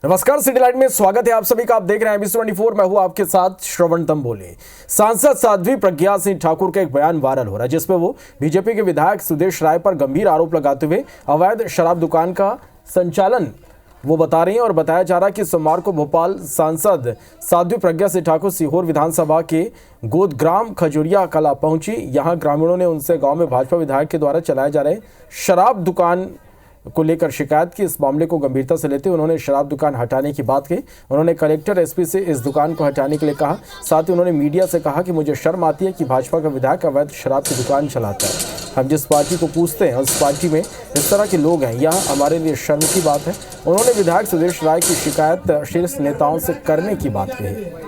नमस्कार, city light में स्वागत है आप सभी का। आप देख रहे हैं एबी24। मैं हूं आपके साथ श्रवण तंबोले। सांसद साध्वी प्रज्ञा सिंह ठाकुर का एक बयान वायरल हो रहा है जिसमें वो बीजेपी के विधायक सुदेश राय पर गंभीर आरोप लगाते हुए अवैध शराब दुकान का संचालन वो बता रही हैं और बताया जा रहा है कि सोमवार को भोपाल सांसद साध्वी प्रज्ञा सिंह ठाकुर सीहोर विधानसभा के गोदग्राम खजुरिया कला पहुंची। यहां ग्रामीणों ने उनसे गांव में भाजपा विधायक के द्वारा चलाए जा रहे शराब दुकान को लेकर शिकायत की। इस मामले को गंभीरता से लेते हुए उन्होंने शराब दुकान हटाने की बात कही। उन्होंने कलेक्टर एसपी से इस दुकान को हटाने के लिए कहा। साथ ही उन्होंने मीडिया से कहा कि मुझे शर्म आती है कि भाजपा का विधायक अवैध शराब की दुकान चलाता है। हम जिस पार्टी को पूछते हैं उस पार्टी में इस तरह के लोग हैं, यह हमारे लिए शर्म की बात है। उन्होंने विधायक सुदेश राय की शिकायत शीर्ष नेताओं से करने की बात कही।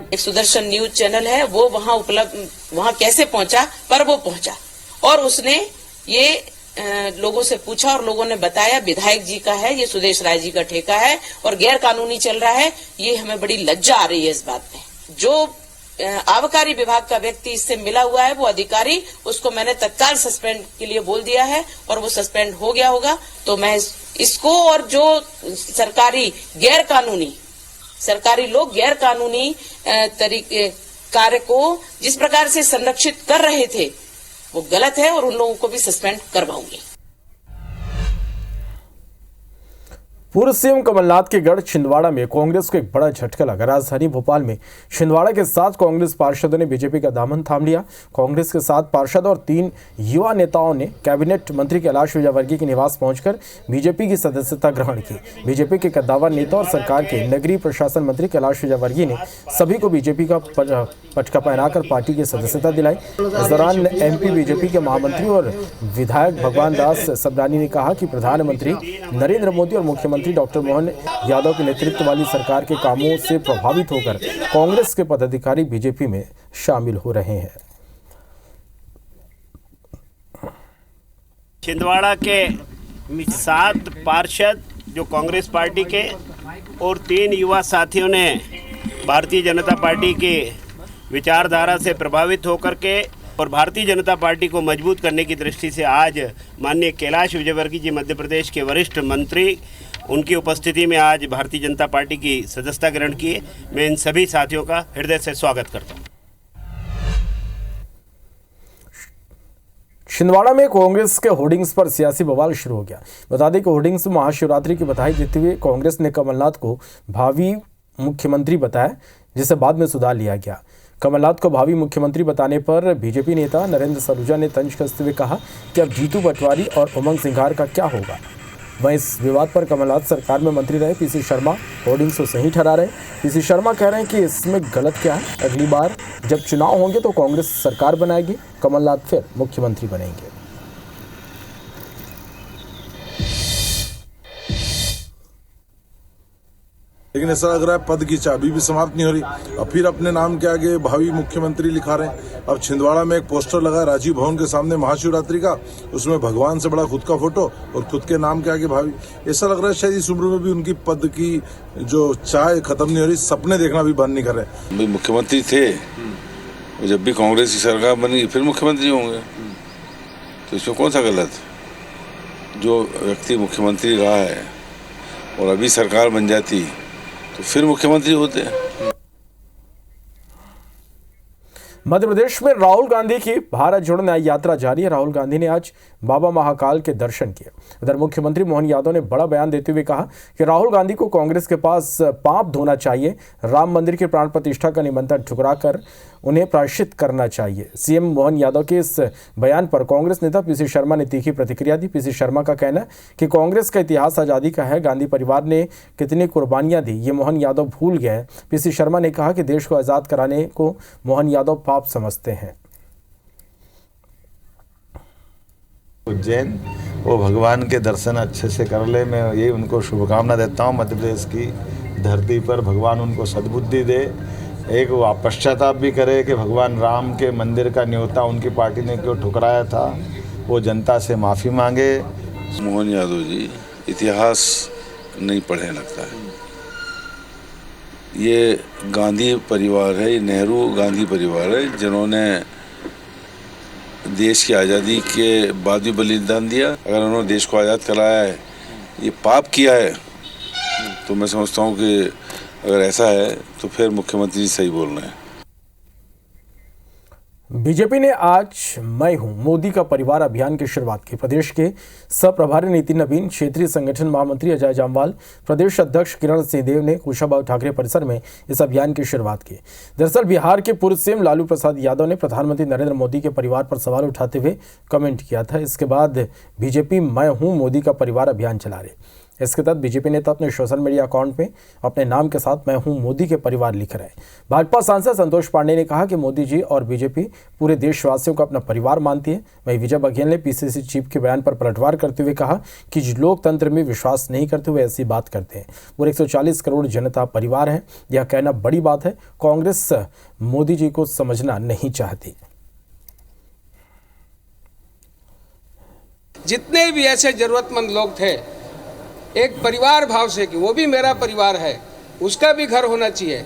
एक सुदर्शन न्यूज चैनल है, वो वहां कैसे पहुंचा, पर वो पहुंचा और उसने ये लोगों से पूछा और लोगों ने बताया विधायक जी का है, ये सुदेश राय जी का ठेका है और गैर कानूनी चल रहा है। ये हमें बड़ी लज्जा आ रही है इस बात में। जो आबकारी विभाग का व्यक्ति इससे मिला हुआ है, वो अधिकारी, उसको मैंने तत्काल सस्पेंड के लिए बोल दिया है और वो सस्पेंड हो गया होगा। तो मैं इसको और जो सरकारी लोग गैर कानूनी तरीके कार्य को जिस प्रकार से संरक्षित कर रहे थे वो गलत है और उन लोगों को भी सस्पेंड करवाऊंगी। पूर्व सीएम कमलनाथ के गढ़ छिंदवाड़ा में कांग्रेस को एक बड़ा झटका लगा। राजधानी भोपाल में छिंदवाड़ा के 7 कांग्रेस पार्षदों ने बीजेपी का दामन थाम लिया। कांग्रेस के 7 पार्षद और 3 युवा नेताओं ने कैबिनेट मंत्री कैलाश विजयवर्गीय के निवास पहुंचकर बीजेपी की सदस्यता ग्रहण की। बीजेपी के कद्दावर नेता और सरकार के नगरीय प्रशासन मंत्री कैलाश विजयवर्गीय ने सभी को बीजेपी का पटका पहनाकर पार्टी की सदस्यता दिलाई। इस दौरान एमपी बीजेपी के महामंत्री और विधायक भगवान दास सबरानी ने कहा कि प्रधानमंत्री नरेंद्र मोदी और मुख्यमंत्री डॉक्टर मोहन यादव के नेतृत्व वाली सरकार के कामों से प्रभावित होकर कांग्रेस के पदाधिकारी बीजेपी में शामिल हो रहे हैं। छिंदवाड़ा के 7 पार्षद जो कांग्रेस पार्टी के और 3 युवा साथियों ने भारतीय जनता पार्टी की विचारधारा से प्रभावित होकर के और भारतीय जनता पार्टी को मजबूत करने की दृष्टि से आज माननीय कैलाश विजयवर्गीय जी मध्य प्रदेश के वरिष्ठ मंत्री, उनकी उपस्थिति में आज भारतीय जनता पार्टी की सदस्यता ग्रहण की। मैं इन सभी साथियों का हृदय से स्वागत करता हूं। छिंदवाड़ा में कांग्रेस के होर्डिंग्स पर सियासी बवाल शुरू हो गया। बता दें कि होर्डिंग्स में महाशिवरात्रि की बधाई देते हुए कांग्रेस ने कमलनाथ को भावी मुख्यमंत्री बताया, जिसे बाद में सुधार लिया गया। कमलनाथ को भावी मुख्यमंत्री बताने पर बीजेपी नेता नरेंद्र सलूजा ने तंज कसते हुए कहा कि अब जीतू पटवारी और उमंग सिंघार का क्या होगा। वहीं इस विवाद पर कमलनाथ सरकार में मंत्री रहे पीसी शर्मा होर्डिंग्स को सही ठहरा रहे। पीसी शर्मा कह रहे हैं कि इसमें गलत क्या है, अगली बार जब चुनाव होंगे तो कांग्रेस सरकार बनाएगी, कमलनाथ फिर मुख्यमंत्री बनेंगे। लेकिन ऐसा लग रहा है पद की चाबी भी समाप्त नहीं हो रही। अब फिर अपने नाम के आगे भावी मुख्यमंत्री लिखा रहे हैं। अब छिंदवाड़ा में एक पोस्टर लगा राजीव भवन के सामने महाशिवरात्रि का, उसमें भगवान से बड़ा खुद का फोटो और खुद के नाम के आगे भावी। ऐसा लग रहा है शायद इस उम्र में भी उनकी पद की जो चाह खत्म नहीं हो रही, सपने देखना भी बंद नहीं कर रहे। मुख्यमंत्री थे, जब भी कांग्रेस की सरकार बनी फिर मुख्यमंत्री होंगे, तो इसमें कौन सा गलत? जो व्यक्ति मुख्यमंत्री रहा है और अभी सरकार बन जाती तो फिर मुख्यमंत्री होते हैं। मध्य प्रदेश में राहुल गांधी की भारत जोड़ो न्याय यात्रा जारी है। राहुल गांधी ने आज बाबा महाकाल के दर्शन किए। उधर मुख्यमंत्री मोहन यादव ने बड़ा बयान देते हुए कहा कि राहुल गांधी को कांग्रेस के पास पाप धोना चाहिए। राम मंदिर की प्राण प्रतिष्ठा का निमंत्रण ठुकराकर उन्हें प्रायश्चित करना चाहिए। सीएम मोहन यादव के इस बयान पर कांग्रेस नेता पीसी शर्मा ने तीखी प्रतिक्रिया दी। पीसी शर्मा का कहना है कि कांग्रेस का इतिहास आज़ादी का है, गांधी परिवार ने कितनी कुर्बानियां दी ये मोहन यादव भूल गए। पीसी शर्मा ने कहा कि देश को आज़ाद कराने को मोहन यादव पाप समझते हैं। उज्जैन वो भगवान के दर्शन अच्छे से कर ले, मैं यही उनको शुभकामना देता हूँ। मध्य प्रदेश की धरती पर भगवान उनको सद्बुद्धि दे, एक वो पश्चाताप भी करे कि भगवान राम के मंदिर का न्योता उनकी पार्टी ने क्यों ठुकराया था, वो जनता से माफ़ी मांगे। मोहन यादव जी इतिहास नहीं पढ़े लगता है। ये गांधी परिवार है, ये नेहरू गांधी परिवार है, जिन्होंने देश की आज़ादी के बाद भी बलिदान दिया। अगर उन्होंने देश को आज़ाद कराया है, ये पाप किया है, तो मैं समझता हूँ कि अगर ऐसा है तो फिर मुख्यमंत्री जी सही बोल रहे हैं। बीजेपी ने आज मैं हूं मोदी का परिवार अभियान की शुरुआत की। प्रदेश के सह प्रभारी नितिन नवीन, क्षेत्रीय संगठन महामंत्री अजय जामवाल, प्रदेश अध्यक्ष किरण सिंहदेव ने कुशाभाऊ ठाकरे परिसर में इस अभियान की शुरुआत की। दरअसल बिहार के पूर्व सीएम लालू प्रसाद यादव ने प्रधानमंत्री नरेंद्र मोदी के परिवार पर सवाल उठाते हुए कमेंट किया था। इसके बाद बीजेपी मैं हूं मोदी का परिवार अभियान चला रही। इसके तहत बीजेपी नेता अपने सोशल मीडिया अकाउंट में अपने नाम के साथ मैं हूं मोदी के परिवार लिख रहे हैं। भाजपा सांसद संतोष पांडे ने कहा कि मोदी जी और बीजेपी पूरे देशवासियों को अपना परिवार मानती है। वहीं विजय बघेल ने पीसीसी चीफ के बयान पर पलटवार करते हुए कहा कि जो लोकतंत्र में विश्वास नहीं करते हुए ऐसी बात करते हैं। पूरे 140 करोड़ जनता परिवार है, यह कहना बड़ी बात है। कांग्रेस मोदी जी को समझना नहीं चाहती। जितने भी ऐसे जरूरतमंद लोग थे, एक परिवार भाव से कि वो भी मेरा परिवार है, उसका भी घर होना चाहिए,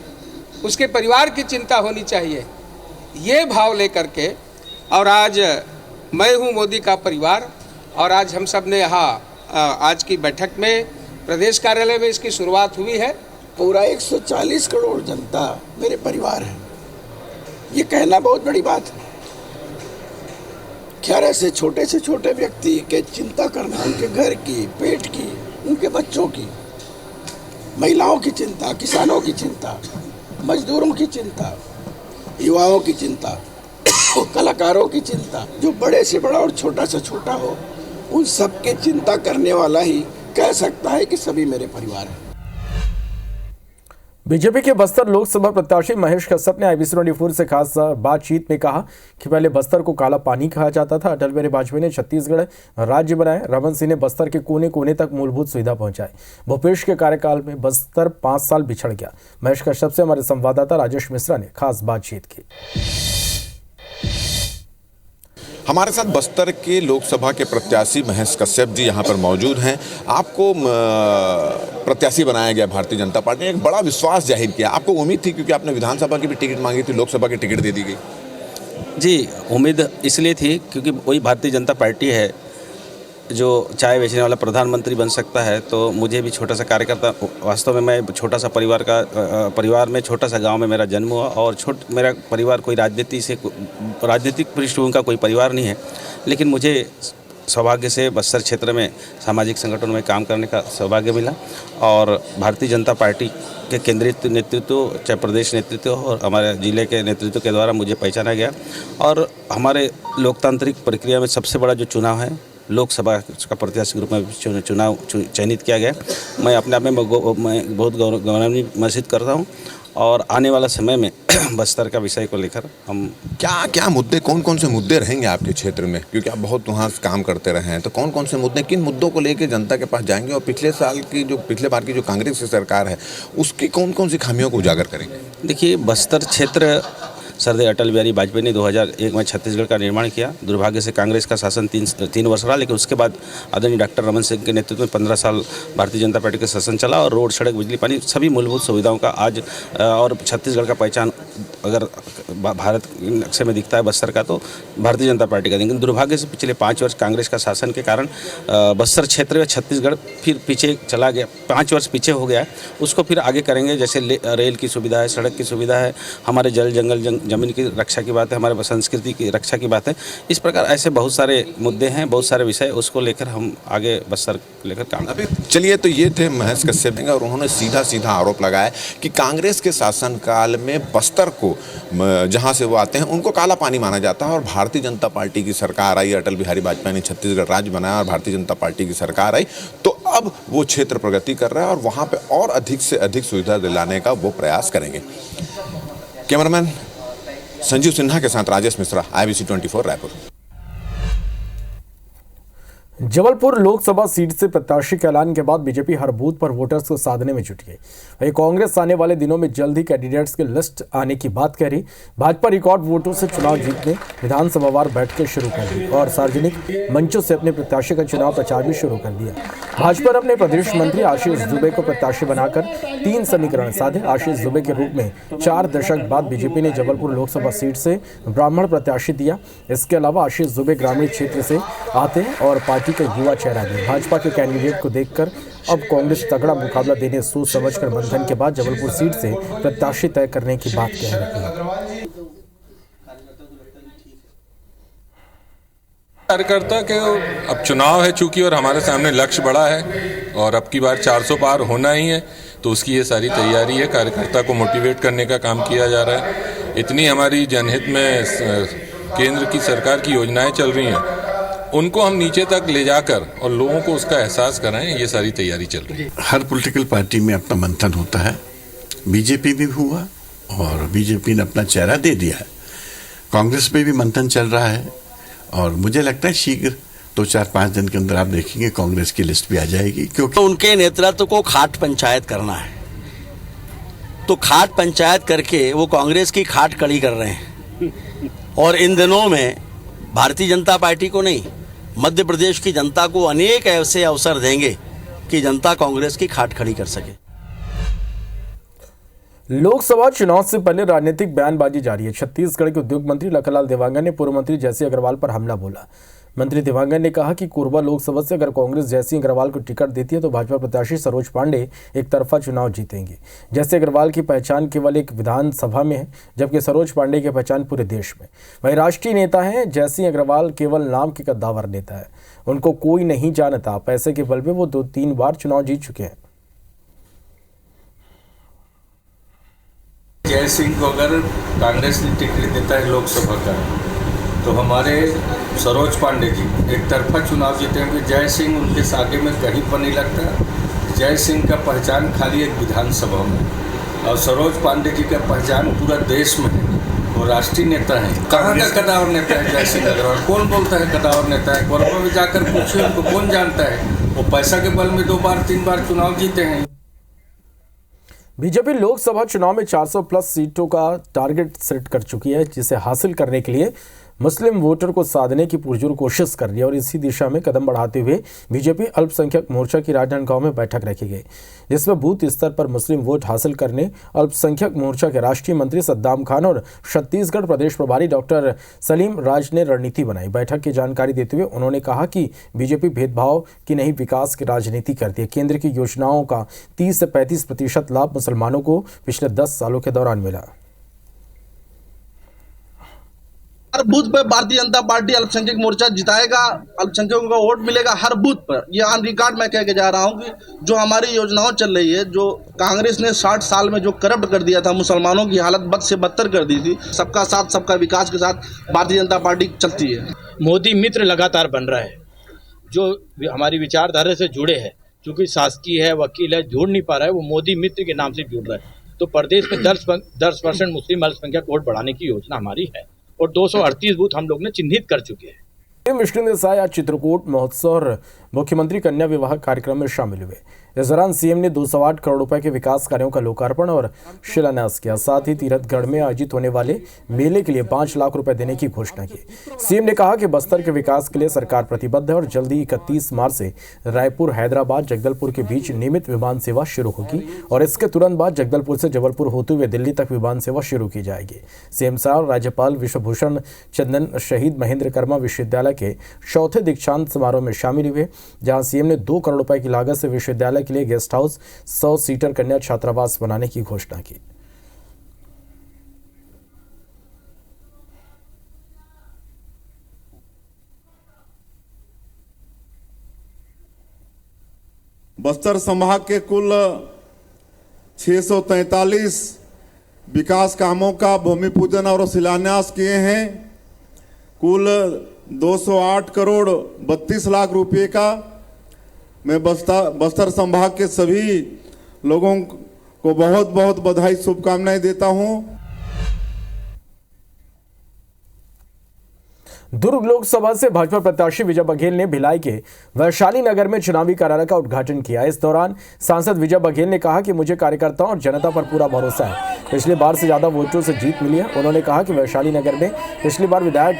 उसके परिवार की चिंता होनी चाहिए, ये भाव लेकर के और आज मैं हूँ मोदी का परिवार। और आज हम सब ने यहाँ आज की बैठक में प्रदेश कार्यालय में इसकी शुरुआत हुई है। पूरा 140 करोड़ जनता मेरे परिवार है, ये कहना बहुत बड़ी बात है। खैर ऐसे छोटे व्यक्ति के चिंता करना, उनके घर की, पेट की, उनके बच्चों की, महिलाओं की चिंता, किसानों की चिंता, मजदूरों की चिंता, युवाओं की चिंता, कलाकारों की चिंता, जो बड़े से बड़ा और छोटा से छोटा हो, उन सबके चिंता करने वाला ही कह सकता है कि सभी मेरे परिवार हैं। बीजेपी के बस्तर लोकसभा प्रत्याशी महेश कश्यप ने IBC 24 से खास बातचीत में कहा कि पहले बस्तर को काला पानी कहा जाता था। अटल बिहारी वाजपेयी ने छत्तीसगढ़ राज्य बनाया। रमन सिंह ने बस्तर के कोने कोने तक मूलभूत सुविधा पहुंचाई। भूपेश के कार्यकाल में बस्तर 5 साल बिछड़ गया। महेश कश्यप से हमारे संवाददाता राजेश मिश्रा ने खास बातचीत की। हमारे साथ बस्तर के लोकसभा के प्रत्याशी महेश कश्यप जी यहाँ पर मौजूद हैं। आपको प्रत्याशी बनाया गया भारतीय जनता पार्टी ने, एक बड़ा विश्वास जाहिर किया। आपको उम्मीद थी क्योंकि आपने विधानसभा की भी टिकट मांगी थी, लोकसभा की टिकट दे दी गई? जी, उम्मीद इसलिए थी क्योंकि वही भारतीय जनता पार्टी है जो चाय बेचने वाला प्रधानमंत्री बन सकता है। तो मुझे भी छोटा सा कार्यकर्ता, वास्तव में मैं छोटा सा परिवार में छोटा सा गांव में मेरा जन्म हुआ और मेरा परिवार कोई राजनीतिक पृष्ठभूमि का कोई परिवार नहीं है, लेकिन मुझे सौभाग्य से बस्तर क्षेत्र में सामाजिक संगठनों में काम करने का सौभाग्य मिला और भारतीय जनता पार्टी के केंद्रीय नेतृत्व, चाहे प्रदेश नेतृत्व और हमारे जिले के नेतृत्व के द्वारा मुझे पहचाना गया। और हमारे लोकतांत्रिक प्रक्रिया में सबसे बड़ा जो चुनाव है, लोकसभा का प्रत्याशी के रूप में चुनाव चयनित किया गया। मैं अपने आप में बहुत गौरवान्वित महसूस करता हूँ और आने वाला समय में बस्तर का विषय को लेकर हम क्या मुद्दे, कौन से मुद्दे रहेंगे आपके क्षेत्र में, क्योंकि आप बहुत वहाँ काम करते रहे हैं, तो कौन से मुद्दे, किन मुद्दों को लेकर जनता के पास जाएंगे और पिछले बार की जो कांग्रेस की सरकार है उसकी कौन सी खामियों को उजागर करेंगे? देखिए, बस्तर क्षेत्र सरदार अटल बिहारी वाजपेयी ने 2001 में छत्तीसगढ़ का निर्माण किया। दुर्भाग्य से कांग्रेस का शासन 3 वर्ष रहा, लेकिन उसके बाद आदरणीय डॉक्टर रमन सिंह के नेतृत्व में 15 साल भारतीय जनता पार्टी का शासन चला और रोड, सड़क, बिजली, पानी, सभी मूलभूत सुविधाओं का आज और छत्तीसगढ़ का पहचान अगर भारत नक्शे में दिखता है बस्तर का तो भारतीय जनता पार्टी का। लेकिन दुर्भाग्य से पिछले 5 वर्ष कांग्रेस का शासन के कारण बस्तर क्षेत्र में छत्तीसगढ़ फिर पीछे चला गया, 5 वर्ष पीछे हो गया। उसको फिर आगे करेंगे, जैसे रेल की सुविधा है, सड़क की सुविधा है, हमारे जल जंगल जमीन की रक्षा की बात है, हमारे संस्कृति की रक्षा की बात है। इस प्रकार ऐसे बहुत सारे मुद्दे हैं, बहुत सारे विषय, उसको लेकर हम आगे बस्तर लेकर काम करें। चलिए, तो ये थे महेश कश्यप और उन्होंने सीधा आरोप लगाया कि कांग्रेस के शासनकाल में बस्तर को जहां से वो आते हैं उनको काला पानी माना जाता है और भारतीय जनता पार्टी की सरकार आई, अटल बिहारी वाजपेयी ने छत्तीसगढ़ राज्य बनाया और भारतीय जनता पार्टी की सरकार आई, तो अब वो क्षेत्र प्रगति कर रहा है और वहां पे और अधिक से अधिक सुविधा दिलाने का वो प्रयास करेंगे। कैमरामैन संजीव सिन्हा के साथ राजेश मिश्रा, IBC 24 रायपुर। जबलपुर लोकसभा सीट से प्रत्याशी के ऐलान के बाद बीजेपी हर बूथ पर वोटर्स को साधने में जुट गई। वहीं कांग्रेस आने वाले दिनों में जल्द ही कैंडिडेट्स की लिस्ट आने की बात कह रही। भाजपा रिकॉर्ड वोटों से चुनाव जीतने विधानसभावार बैठकें शुरू कर दी और सार्वजनिक मंचों से अपने प्रत्याशी का चुनाव प्रचार भी शुरू कर दिया। भाजपा ने अपने प्रदेश मंत्री आशीष दुबे को प्रत्याशी बनाकर 3 समीकरण साधे। आशीष दुबे के रूप में 4 दशक बाद बीजेपी ने जबलपुर लोकसभा सीट से ब्राह्मण प्रत्याशी दिया। इसके अलावा आशीष दुबे ग्रामीण क्षेत्र से आते हैं और पार्टी का युवा चेहरा भी। भाजपा के कैंडिडेट को देखकर अब कांग्रेस तगड़ा मुकाबला देने सोच समझकर मंथन के बाद जबलपुर सीट से प्रत्याशी तय करने की बात कह रही है। कार्यकर्ता के अब चुनाव है चूंकि और हमारे सामने लक्ष्य बड़ा है और अब की बार 400 पार होना ही है, तो उसकी ये सारी तैयारी है। कार्यकर्ता को मोटिवेट करने का काम किया जा रहा है। इतनी हमारी जनहित में केंद्र की सरकार की योजनाएं चल रही हैं, उनको हम नीचे तक ले जाकर और लोगों को उसका एहसास कराएं, ये सारी तैयारी चल रही है। हर पॉलिटिकल पार्टी में अपना मंथन होता है। बीजेपी में भी हुआ और बीजेपी ने अपना चेहरा दे दिया है। कांग्रेस में भी मंथन चल रहा है और मुझे लगता है शीघ्र 2-4-5 दिन के अंदर आप देखेंगे कांग्रेस की लिस्ट भी आ जाएगी, क्योंकि उनके नेतृत्व को खाट पंचायत करना है। तो खाट पंचायत करके वो कांग्रेस की खाट कड़ी कर रहे हैं और इन दिनों में भारतीय जनता पार्टी को नहीं, मध्य प्रदेश की जनता को अनेक ऐसे अवसर देंगे कि जनता कांग्रेस की खाट खड़ी कर सके। लोकसभा चुनाव से पहले राजनीतिक बयानबाजी जारी है। छत्तीसगढ़ के उद्योग मंत्री लखनलाल देवांगन ने पूर्व मंत्री जयसिंह अग्रवाल पर हमला बोला। मंत्री देवांगन ने कहा कि कोरबा लोकसभा से अगर कांग्रेस जयसिंह अग्रवाल को टिकट देती है तो भाजपा प्रत्याशी सरोज पांडे एक तरफा चुनाव जीतेंगे। जयसिंह अग्रवाल की पहचान केवल एक विधानसभा में है, जबकि सरोज पांडे की पहचान पूरे देश में। वही राष्ट्रीय नेता हैं जयसिंह अग्रवाल, केवल नाम के कद्दावर नेता है, उनको कोई नहीं जानता। पैसे के बल पे वो 2-3 बार चुनाव जीत चुके हैं। जय सिंह को अगर कांग्रेस ने टिकट देता है लोकसभा का, तो हमारे सरोज पांडे जी एक तरफा चुनाव जीतेंगे। जय सिंह उनके आगे में कहीं पर नहीं लगता। जय सिंह का पहचान खाली एक विधानसभा में और सरोज पांडे जी का पहचान पूरा देश में है। वो राष्ट्रीय नेता है। कहाँ का कदावर नेता है जय सिंह अग्रवाल? कौन बोलता है कदावर नेता है? कोरबा में जाकर पूछिए, उनको कौन जानता है? वो पैसा के बल में 2-3 बार चुनाव जीते हैं। बीजेपी लोकसभा चुनाव में 400 प्लस सीटों का टारगेट सेट कर चुकी है, जिसे हासिल करने के लिए मुस्लिम वोटर को साधने की पुरजोर कोशिश कर रही है और इसी दिशा में कदम बढ़ाते हुए बीजेपी अल्पसंख्यक मोर्चा की राजनांदगांव में बैठक रखी गई, जिसमें बूथ स्तर पर मुस्लिम वोट हासिल करने अल्पसंख्यक मोर्चा के राष्ट्रीय मंत्री सद्दाम खान और छत्तीसगढ़ प्रदेश प्रभारी डॉक्टर सलीम राज ने रणनीति बनाई। बैठक की जानकारी देते हुए उन्होंने कहा कि बीजेपी भेदभाव की नहीं, विकास की राजनीति करती है। केंद्र की योजनाओं का 30 से 35% लाभ मुसलमानों को पिछले 10 सालों के दौरान मिला। हर बूथ पर भारतीय जनता पार्टी अल्पसंख्यक मोर्चा जिताएगा, अल्पसंख्यकों का वोट मिलेगा हर बूथ पर। ये ऑन रिकॉर्ड मैं कह के जा रहा हूँ कि जो हमारी योजनाओं चल रही है, जो कांग्रेस ने 60 साल में जो करप्ट कर दिया था, मुसलमानों की हालत बद से बदतर कर दी थी, सबका साथ सबका विकास के साथ भारतीय जनता पार्टी चलती है। मोदी मित्र लगातार बन रहा है, जो हमारी विचारधारा से जुड़े हैं। चूँकि शासकीय है, वकील है, जोड़ नहीं पा रहा है, वो मोदी मित्र के नाम से जुड़ रहा है। तो प्रदेश में 10% मुस्लिम अल्पसंख्यक वोट बढ़ाने की योजना हमारी है और 238 बूथ हम लोग ने चिन्हित कर चुके हैं। विष्णु देसाई आज चित्रकूट महोत्सव और मुख्यमंत्री कन्या विवाह कार्यक्रम में शामिल हुए। इस दौरान सीएम ने 208 करोड़ रुपए के विकास कार्यों का लोकार्पण और शिलान्यास किया। साथ ही तीरथगढ़ में आयोजित होने वाले मेले के लिए 5 लाख रुपए देने की घोषणा की। सीएम ने कहा कि बस्तर के विकास के लिए सरकार प्रतिबद्ध है और जल्दी 31 मार्च से रायपुर, हैदराबाद, जगदलपुर के बीच नियमित विमान सेवा शुरू होगी और इसके तुरंत बाद जगदलपुर से जबलपुर होते हुए दिल्ली तक विमान सेवा शुरू की जाएगी। सीएम साहब राज्यपाल विश्वभूषण चंदन शहीद महेंद्र कर्मा विश्वविद्यालय के 4थे दीक्षांत समारोह में शामिल हुए, जहां सीएम ने 2 करोड़ रुपए की लागत से विश्वविद्यालय के लिए गेस्ट हाउस 100 सीटर कन्या छात्रावास बनाने की घोषणा की। बस्तर संभाग के कुल 643 विकास कामों का भूमि पूजन और शिलान्यास किए हैं। कुल 208 करोड़ 32 लाख रुपए का मैं बस्तर संभाग के सभी लोगों को बहुत बहुत बधाई, शुभकामनाएं देता हूं। दुर्ग लोकसभा से भाजपा प्रत्याशी विजय बघेल ने भिलाई के वैशाली नगर में चुनावी कार्यालय का उद्घाटन किया। इस दौरान सांसद विजय बघेल ने कहा कि मुझे कार्यकर्ताओं और जनता पर पूरा भरोसा है। पिछली बार से ज्यादा वोटों से जीत मिली है। उन्होंने कहा कि वैशाली नगर में पिछली बार विधायक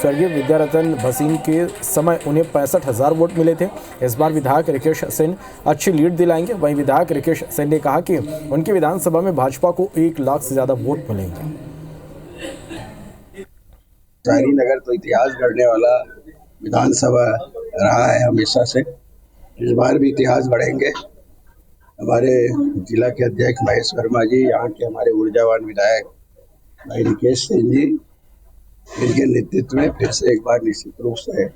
स्वर्गीय विद्यारतन भसीन के समय उन्हें 65,000 वोट मिले थे। इस बार विधायक रिकेश सेन अच्छी लीड दिलाएंगे। वहीं विधायक रिकेश सेन ने कहा कि उनकी विधानसभा में भाजपा को 1 लाख से ज्यादा वोट मिलेंगे। वैशाली नगर तो इतिहास गढ़ने वाला विधानसभा रहा है हमेशा से। इस बार भी इतिहास गढ़ेंगे। हमारे जिला के अध्यक्ष महेश वर्मा जी, यहाँ के हमारे ऊर्जावान विधायक भाई रिकेश सिंह जी, इनके नेतृत्व में फिर से एक बार निश्चित रूप से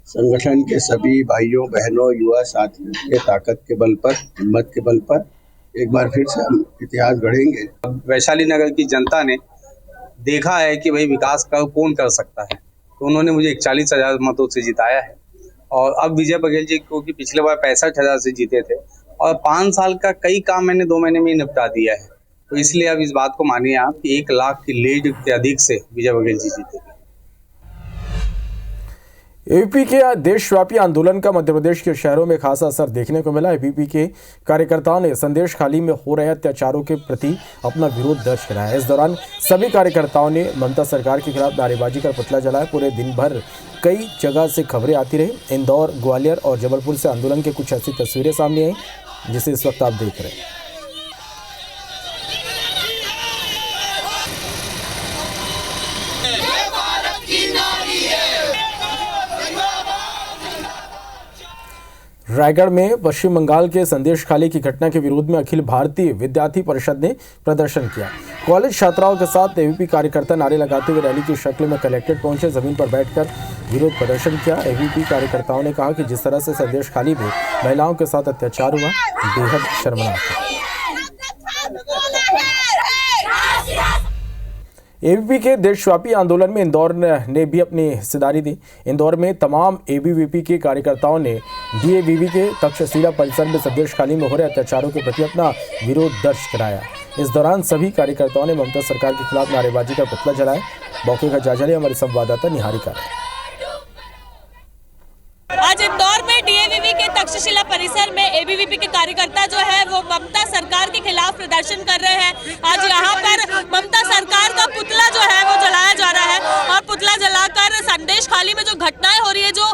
संगठन के सभी भाइयों बहनों युवा साथियों के ताकत के बल पर, हिम्मत के बल पर एक बार फिर से हम इतिहास गढ़ेंगे। वैशाली नगर की जनता ने देखा है कि भाई विकास का कौन कर सकता है, तो उन्होंने मुझे 41,000 मतों से जिताया है। और अब विजय बघेल जी को कि पिछले बार 65,000 से जीते थे और 5 साल का कई काम मैंने 2 महीने में ही निपटा दिया है। तो इसलिए अब इस बात को मानिए आप कि 1 लाख की लीड के अधिक से विजय बघेल जी जीते थे। एबीवीपी के देशव्यापी आंदोलन का मध्य प्रदेश के शहरों में खासा असर देखने को मिला। एबीवीपी के कार्यकर्ताओं ने संदेश खाली में हो रहे अत्याचारों के प्रति अपना विरोध दर्ज कराया। इस दौरान सभी कार्यकर्ताओं ने ममता सरकार के खिलाफ नारेबाजी कर पुतला जलाया। पूरे दिन भर कई जगह से खबरें आती रही। इंदौर, ग्वालियर और जबलपुर से आंदोलन की कुछ ऐसी तस्वीरें सामने आई जिसे इस वक्त आप देख रहे हैं। रायगढ़ में पश्चिम बंगाल के संदेश खाली की घटना के विरोध में अखिल भारतीय विद्यार्थी परिषद ने प्रदर्शन किया। कॉलेज छात्राओं के साथ एबीवीपी कार्यकर्ता नारे लगाते हुए रैली की शक्ल में कलेक्ट्रेट पहुंचे। जमीन पर बैठकर विरोध प्रदर्शन किया। एबीवीपी कार्यकर्ताओं ने कहा कि जिस तरह से संदेश खाली में महिलाओं के साथ अत्याचार हुआ, बेहद शर्मनाक है। एबीवीपी के देशव्यापी आंदोलन में इंदौर ने भी अपनी हिस्सेदारी दी। इंदौर में तमाम एबीवीपी के कार्यकर्ताओं ने डीएवीवी के तक्षशिला परिसर में संदेश खाली में हो रहे अत्याचारों के प्रति अपना विरोध दर्ज कराया। इस दौरान सभी कार्यकर्ताओं ने ममता सरकार के खिलाफ नारेबाजी का पुतला जलाया। मौके का जायजा लिया हमारे संवाददाता निहारिका। आज इंदौर में डीएवीवी के तक्षशिला परिसर में एबीवीपी के कार्यकर्ता जो है वो ममता सरकार के खिलाफ प्रदर्शन कर रहे हैं। आज यहाँ पर ममता सरकार का पुतला जो है वो जलाया जा रहा है और पुतला जलाकर संदेश खाली में जो घटनाएं हो रही है, जो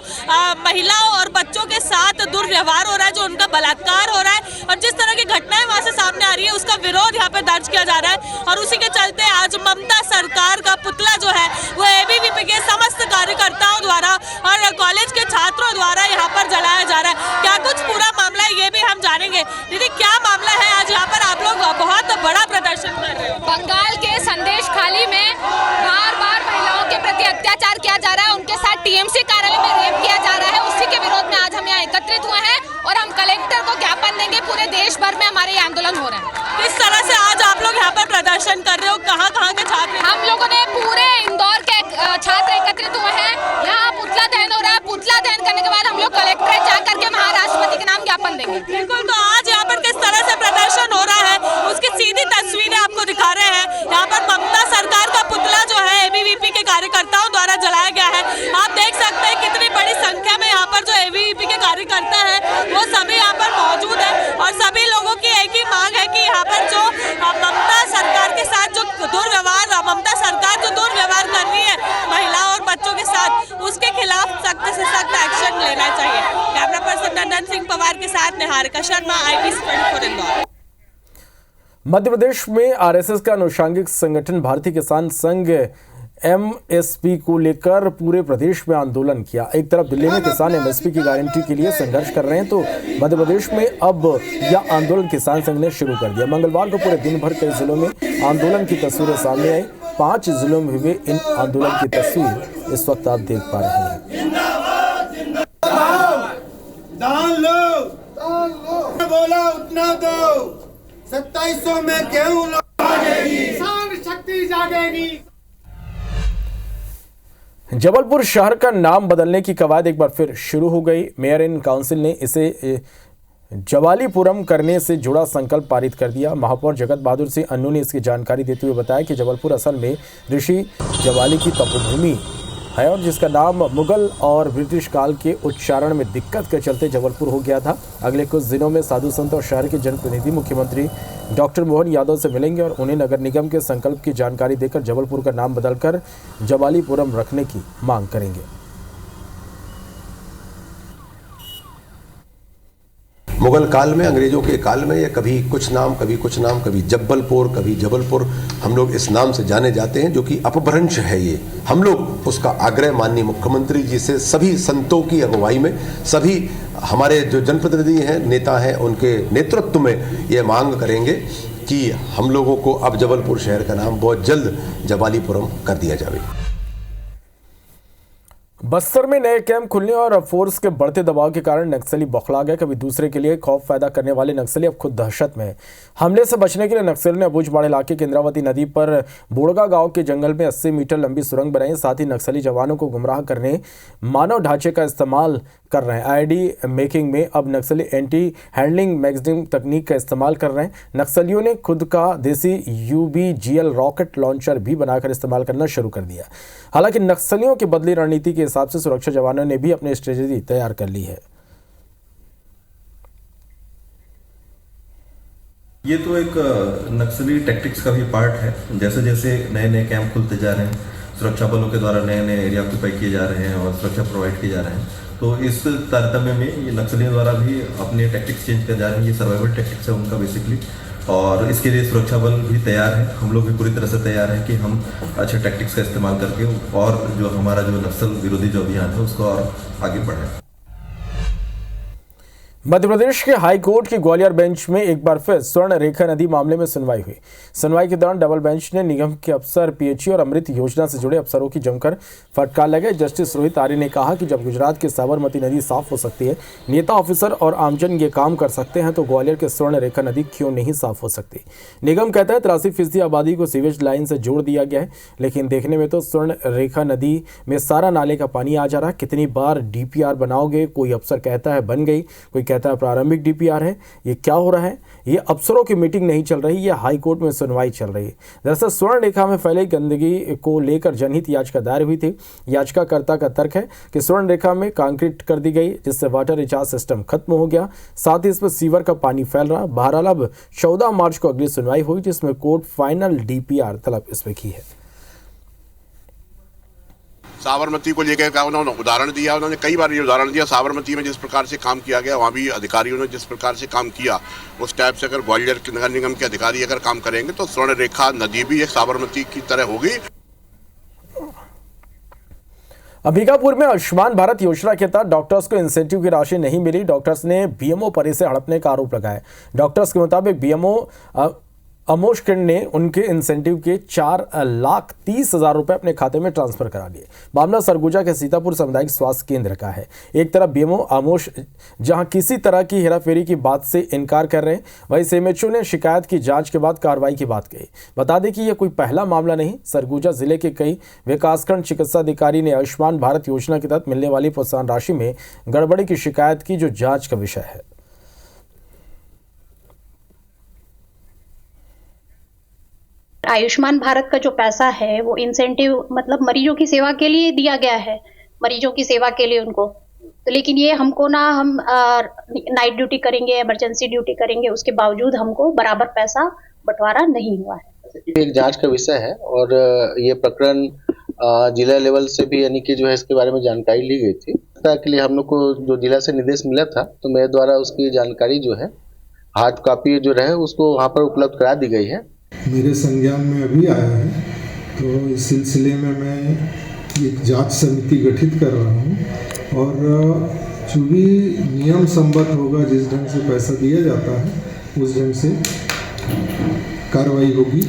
महिलाओं और बच्चों के साथ दुर्व्यवहार हो रहा है, जो उनका बलात्कार हो रहा है और जिस तरह की घटनाएं वहां से सामने आ रही है, उसका विरोध यहाँ पे दर्ज किया जा रहा है। और उसी के चलते आज ममता सरकार का पुतला जो है वो एबीवीपी के समस्त कार्यकर्ताओं द्वारा और कॉलेज के छात्रों द्वारा यहाँ पर जलाया जा रहा है। क्या कुछ पूरा मामला है ये भी हम जानेंगे। दीदी, क्या मामला है आज यहाँ पर आप लोग बहुत बड़ा प्रदर्शन कर रहे हो? बंगाल के संदेश खाली में बार बार महिलाओं के प्रति अत्याचार किया जा रहा है, उनके साथ टीएमसी कार्यालय में रेप किया जा रहा है। उसी के विरोध में आज हम यहाँ एकत्रित हुए हैं और हम कलेक्टर को ज्ञापन देंगे। पूरे देश भर में हमारे ये आंदोलन हो रहे हैं। किस तरह से आज आप लोग यहाँ पर प्रदर्शन कर रहे हो? कहाँ कहाँ के छात्र? हम लोगों ने पूरे इंदौर के छात्र एकत्रित हुए हैं। यहाँ पुतला दहन हो रहा है। पुतला दहन करने के बाद हम लोग कलेक्ट्रेट जाकर के महाराष्ट्रपति के नाम ज्ञापन देंगे। बिल्कुल, तो आज यहाँ पर किस तरह से प्रदर्शन हो रहा है उसकी सीधी तस्वीरें आपको दिखा रहे हैं। यहाँ पर ममता सरकार का पुतला जो है एबीवीपी के कार्यकर्ताओं द्वारा जलाया गया है। आप देख सकते हैं कितनी बड़ी संख्या में यहाँ पर जो एबीवीपी के कार्यकर्ता है वो सभी यहाँ पर मौजूद है और सभी लोगों की एक ही मांग है कि यहाँ पर जो ममता सरकार के साथ जो दुर्व्यवहार, ममता सरकार जो दुर्व्यवहार कर रही है महिलाओं और बच्चों के साथ, उसके खिलाफ सख्त से सख्त एक्शन लेना चाहिए। कैमरा पर्सन नंदन सिंह पवार के साथ निहारिका शर्मा, ITC24 इंदौर। मध्य प्रदेश में आरएसएस का अनुषंगिक संगठन भारतीय किसान संघ एमएसपी को लेकर पूरे प्रदेश में आंदोलन किया। एक तरफ दिल्ली में किसान एमएसपी की गारंटी के लिए संघर्ष कर रहे हैं, तो मध्य प्रदेश में अब यह आंदोलन किसान संघ ने शुरू कर दिया। मंगलवार को पूरे दिन भर कई जिलों में आंदोलन की तस्वीरें सामने आई। 5 जिलों में हुए इन आंदोलन की तस्वीर इस वक्त आप देख पा रहे हैं। बोला उतना दो, 2700 में गेहूं किसान शक्ति जागेगी। जबलपुर शहर का नाम बदलने की कवायद एक बार फिर शुरू हो गई। मेयर इन काउंसिल ने इसे जवालीपुरम करने से जुड़ा संकल्प पारित कर दिया। महापौर जगत बहादुर सिंह अन्नू ने इसकी जानकारी देते हुए बताया कि जबलपुर असल में ऋषि जवाली की तपोभूमि है और जिसका नाम मुगल और ब्रिटिश काल के उच्चारण में दिक्कत के चलते जबलपुर हो गया था। अगले कुछ दिनों में साधु संत और शहर के जनप्रतिनिधि मुख्यमंत्री डॉक्टर मोहन यादव से मिलेंगे और उन्हें नगर निगम के संकल्प की जानकारी देकर जबलपुर का नाम बदलकर जबालीपुरम रखने की मांग करेंगे। मुगल काल में, अंग्रेजों के काल में, ये कभी कुछ नाम, कभी कुछ नाम, कभी जब्बलपुर, कभी जबलपुर, हम लोग इस नाम से जाने जाते हैं, जो कि अपभ्रंश है। ये हम लोग उसका आग्रह माननीय मुख्यमंत्री जी से सभी संतों की अगुवाई में, सभी हमारे जो जनप्रतिनिधि हैं, नेता हैं, उनके नेतृत्व में ये मांग करेंगे कि हम लोगों को अब जबलपुर शहर का नाम बहुत जल्द जबालीपुरम कर दिया जाए। बस्तर में नए कैंप खुलने और फोर्स के बढ़ते दबाव के कारण नक्सली बौखला गए। कभी दूसरे के लिए खौफ पैदा करने वाले नक्सली अब खुद दहशत में। हमले से बचने के लिए नक्सलियों ने अबूझमाड़ इलाके के इंद्रावती नदी पर बोड़गा गांव के जंगल में 80 मीटर लंबी सुरंग बनाई। साथ ही नक्सली जवानों को गुमराह करने मानव ढांचे का इस्तेमाल कर रहे हैं। आईडी मेकिंग में अब नक्सली एंटी हैंडलिंग मैगजीन तकनीक का इस्तेमाल कर रहे हैं। नक्सलियों ने खुद का देसी UBGL रॉकेट लॉन्चर भी बनाकर इस्तेमाल करना शुरू कर दिया। हालांकि नक्सलियों की बदली रणनीति के हिसाब से सुरक्षा जवानों ने भी अपनी स्ट्रेटेजी तैयार कर ली है। ये तो एक नक्सली टैक्टिक्स का भी पार्ट है। जैसे जैसे नए नए कैंप खुलते जा रहे हैं, सुरक्षा बलों के द्वारा नए नए एरिया ऑक्यूपाई किए जा रहे हैं और सुरक्षा प्रोवाइड किए जा रहे हैं, तो इस तारतम्य में ये नक्सलियों द्वारा भी अपने टैक्टिक्स चेंज कर जा रहे हैं। ये सर्वाइवल टैक्टिक्स है उनका बेसिकली, और इसके लिए सुरक्षा बल भी तैयार है। हम लोग भी पूरी तरह से तैयार हैं कि हम अच्छे टैक्टिक्स का इस्तेमाल करके और जो हमारा जो नक्सल विरोधी जो अभियान है उसको और आगे बढ़ाएं। मध्य प्रदेश के हाई कोर्ट की ग्वालियर बेंच में एक बार फिर स्वर्ण रेखा नदी मामले में सुनवाई हुई। सुनवाई के दौरान डबल बेंच ने निगम के अफसर, PHE और अमृत योजना से जुड़े अफसरों की जमकर फटकार लगाई। जस्टिस रोहित आर्य ने कहा कि जब गुजरात की साबरमती नदी साफ हो सकती है, नेता, ऑफिसर और आमजन ये काम कर सकते हैं, तो ग्वालियर के स्वर्ण रेखा नदी क्यों नहीं साफ हो सकती। निगम कहता है 83% आबादी को सीवेज लाइन से जोड़ दिया गया है, लेकिन देखने में तो स्वर्ण रेखा नदी में सारा नाले का पानी आ जा रहा है। कितनी बार DPR बनाओगे? कोई अफसर कहता है बन गई, कोई कहता है प्रारंभिक DPR है। ये क्या हो रहा है? ये अफसरों की मीटिंग नहीं चल रही, ये हाई कोर्ट में सुनवाई चल रही है। दरअसल स्वर्ण रेखा में फैली गंदगी को लेकर जनहित याचिका दायर हुई थी। याचिकाकर्ता का तर्क है कि स्वर्ण रेखा में कंक्रीट कर दी गई, जिससे वाटर रिचार्ज सिस्टम खत्म हो गया, साथ ही इसमें सीवर का पानी फैल रहा। बहरहाल अब 14 मार्च को अगली सुनवाई हुई, जिसमें कोर्ट फाइनल DPR तलब इसमें की है। साबरमती को लेकर उन्होंने उदाहरण दिया, उन्होंने कई बार ये उदाहरण दिया। साबरमती में जिस प्रकार से काम किया गया, वहाँ भी अधिकारियों ने जिस प्रकार से काम किया, उस टाइप से अगर ग्वालियर के नगर निगम के अधिकारी अगर काम करेंगे तो स्वर्ण रेखा नदी भी एक साबरमती की तरह होगी। अंबिकापुर में आयुष्मान भारत योजना के तहत डॉक्टर्स को इंसेंटिव की राशि नहीं मिली। डॉक्टर्स ने BMO परी से हड़पने का आरोप लगाया। डॉक्टर्स के मुताबिक BMO अमोश किरण ने उनके इंसेंटिव के 4,30,000 रुपए अपने खाते में ट्रांसफर करा लिए। मामला सरगुजा के सीतापुर सामुदायिक स्वास्थ्य केंद्र का है। एक तरफ BMO अमोश जहां किसी तरह की हेराफेरी की बात से इनकार कर रहे हैं, वहीं CMHO ने शिकायत की जांच के बाद कार्रवाई की बात कही। बता दें कि यह कोई पहला मामला नहीं। सरगुजा जिले के कई विकासखंड चिकित्सा अधिकारी ने आयुष्मान भारत योजना के तहत मिलने वाली प्रोत्साहन राशि में गड़बड़ी की शिकायत की, जो जांच का विषय है। आयुष्मान भारत का जो पैसा है वो इंसेंटिव मतलब मरीजों की सेवा के लिए दिया गया है, मरीजों की सेवा के लिए उनको। तो लेकिन ये हमको ना, हम नाइट ड्यूटी करेंगे, इमरजेंसी ड्यूटी करेंगे, उसके बावजूद हमको बराबर पैसा बंटवारा नहीं हुआ है। एक जांच का विषय है और ये प्रकरण जिला लेवल से भी यानी कि जो है इसके बारे में जानकारी ली गई थी। के लिए हम लोग को जो जिला से निर्देश मिला था, तो मेरे द्वारा उसकी जानकारी जो है हार्ड कॉपी जो रहे उसको वहाँ पर उपलब्ध करा दी गई है। मेरे संज्ञान में अभी आया है, तो इस सिलसिले में मैं एक जांच समिति गठित कर रहा हूँ और जो भी नियम संबद्ध होगा, जिस ढंग से पैसा दिया जाता है उस ढंग से कार्रवाई होगी।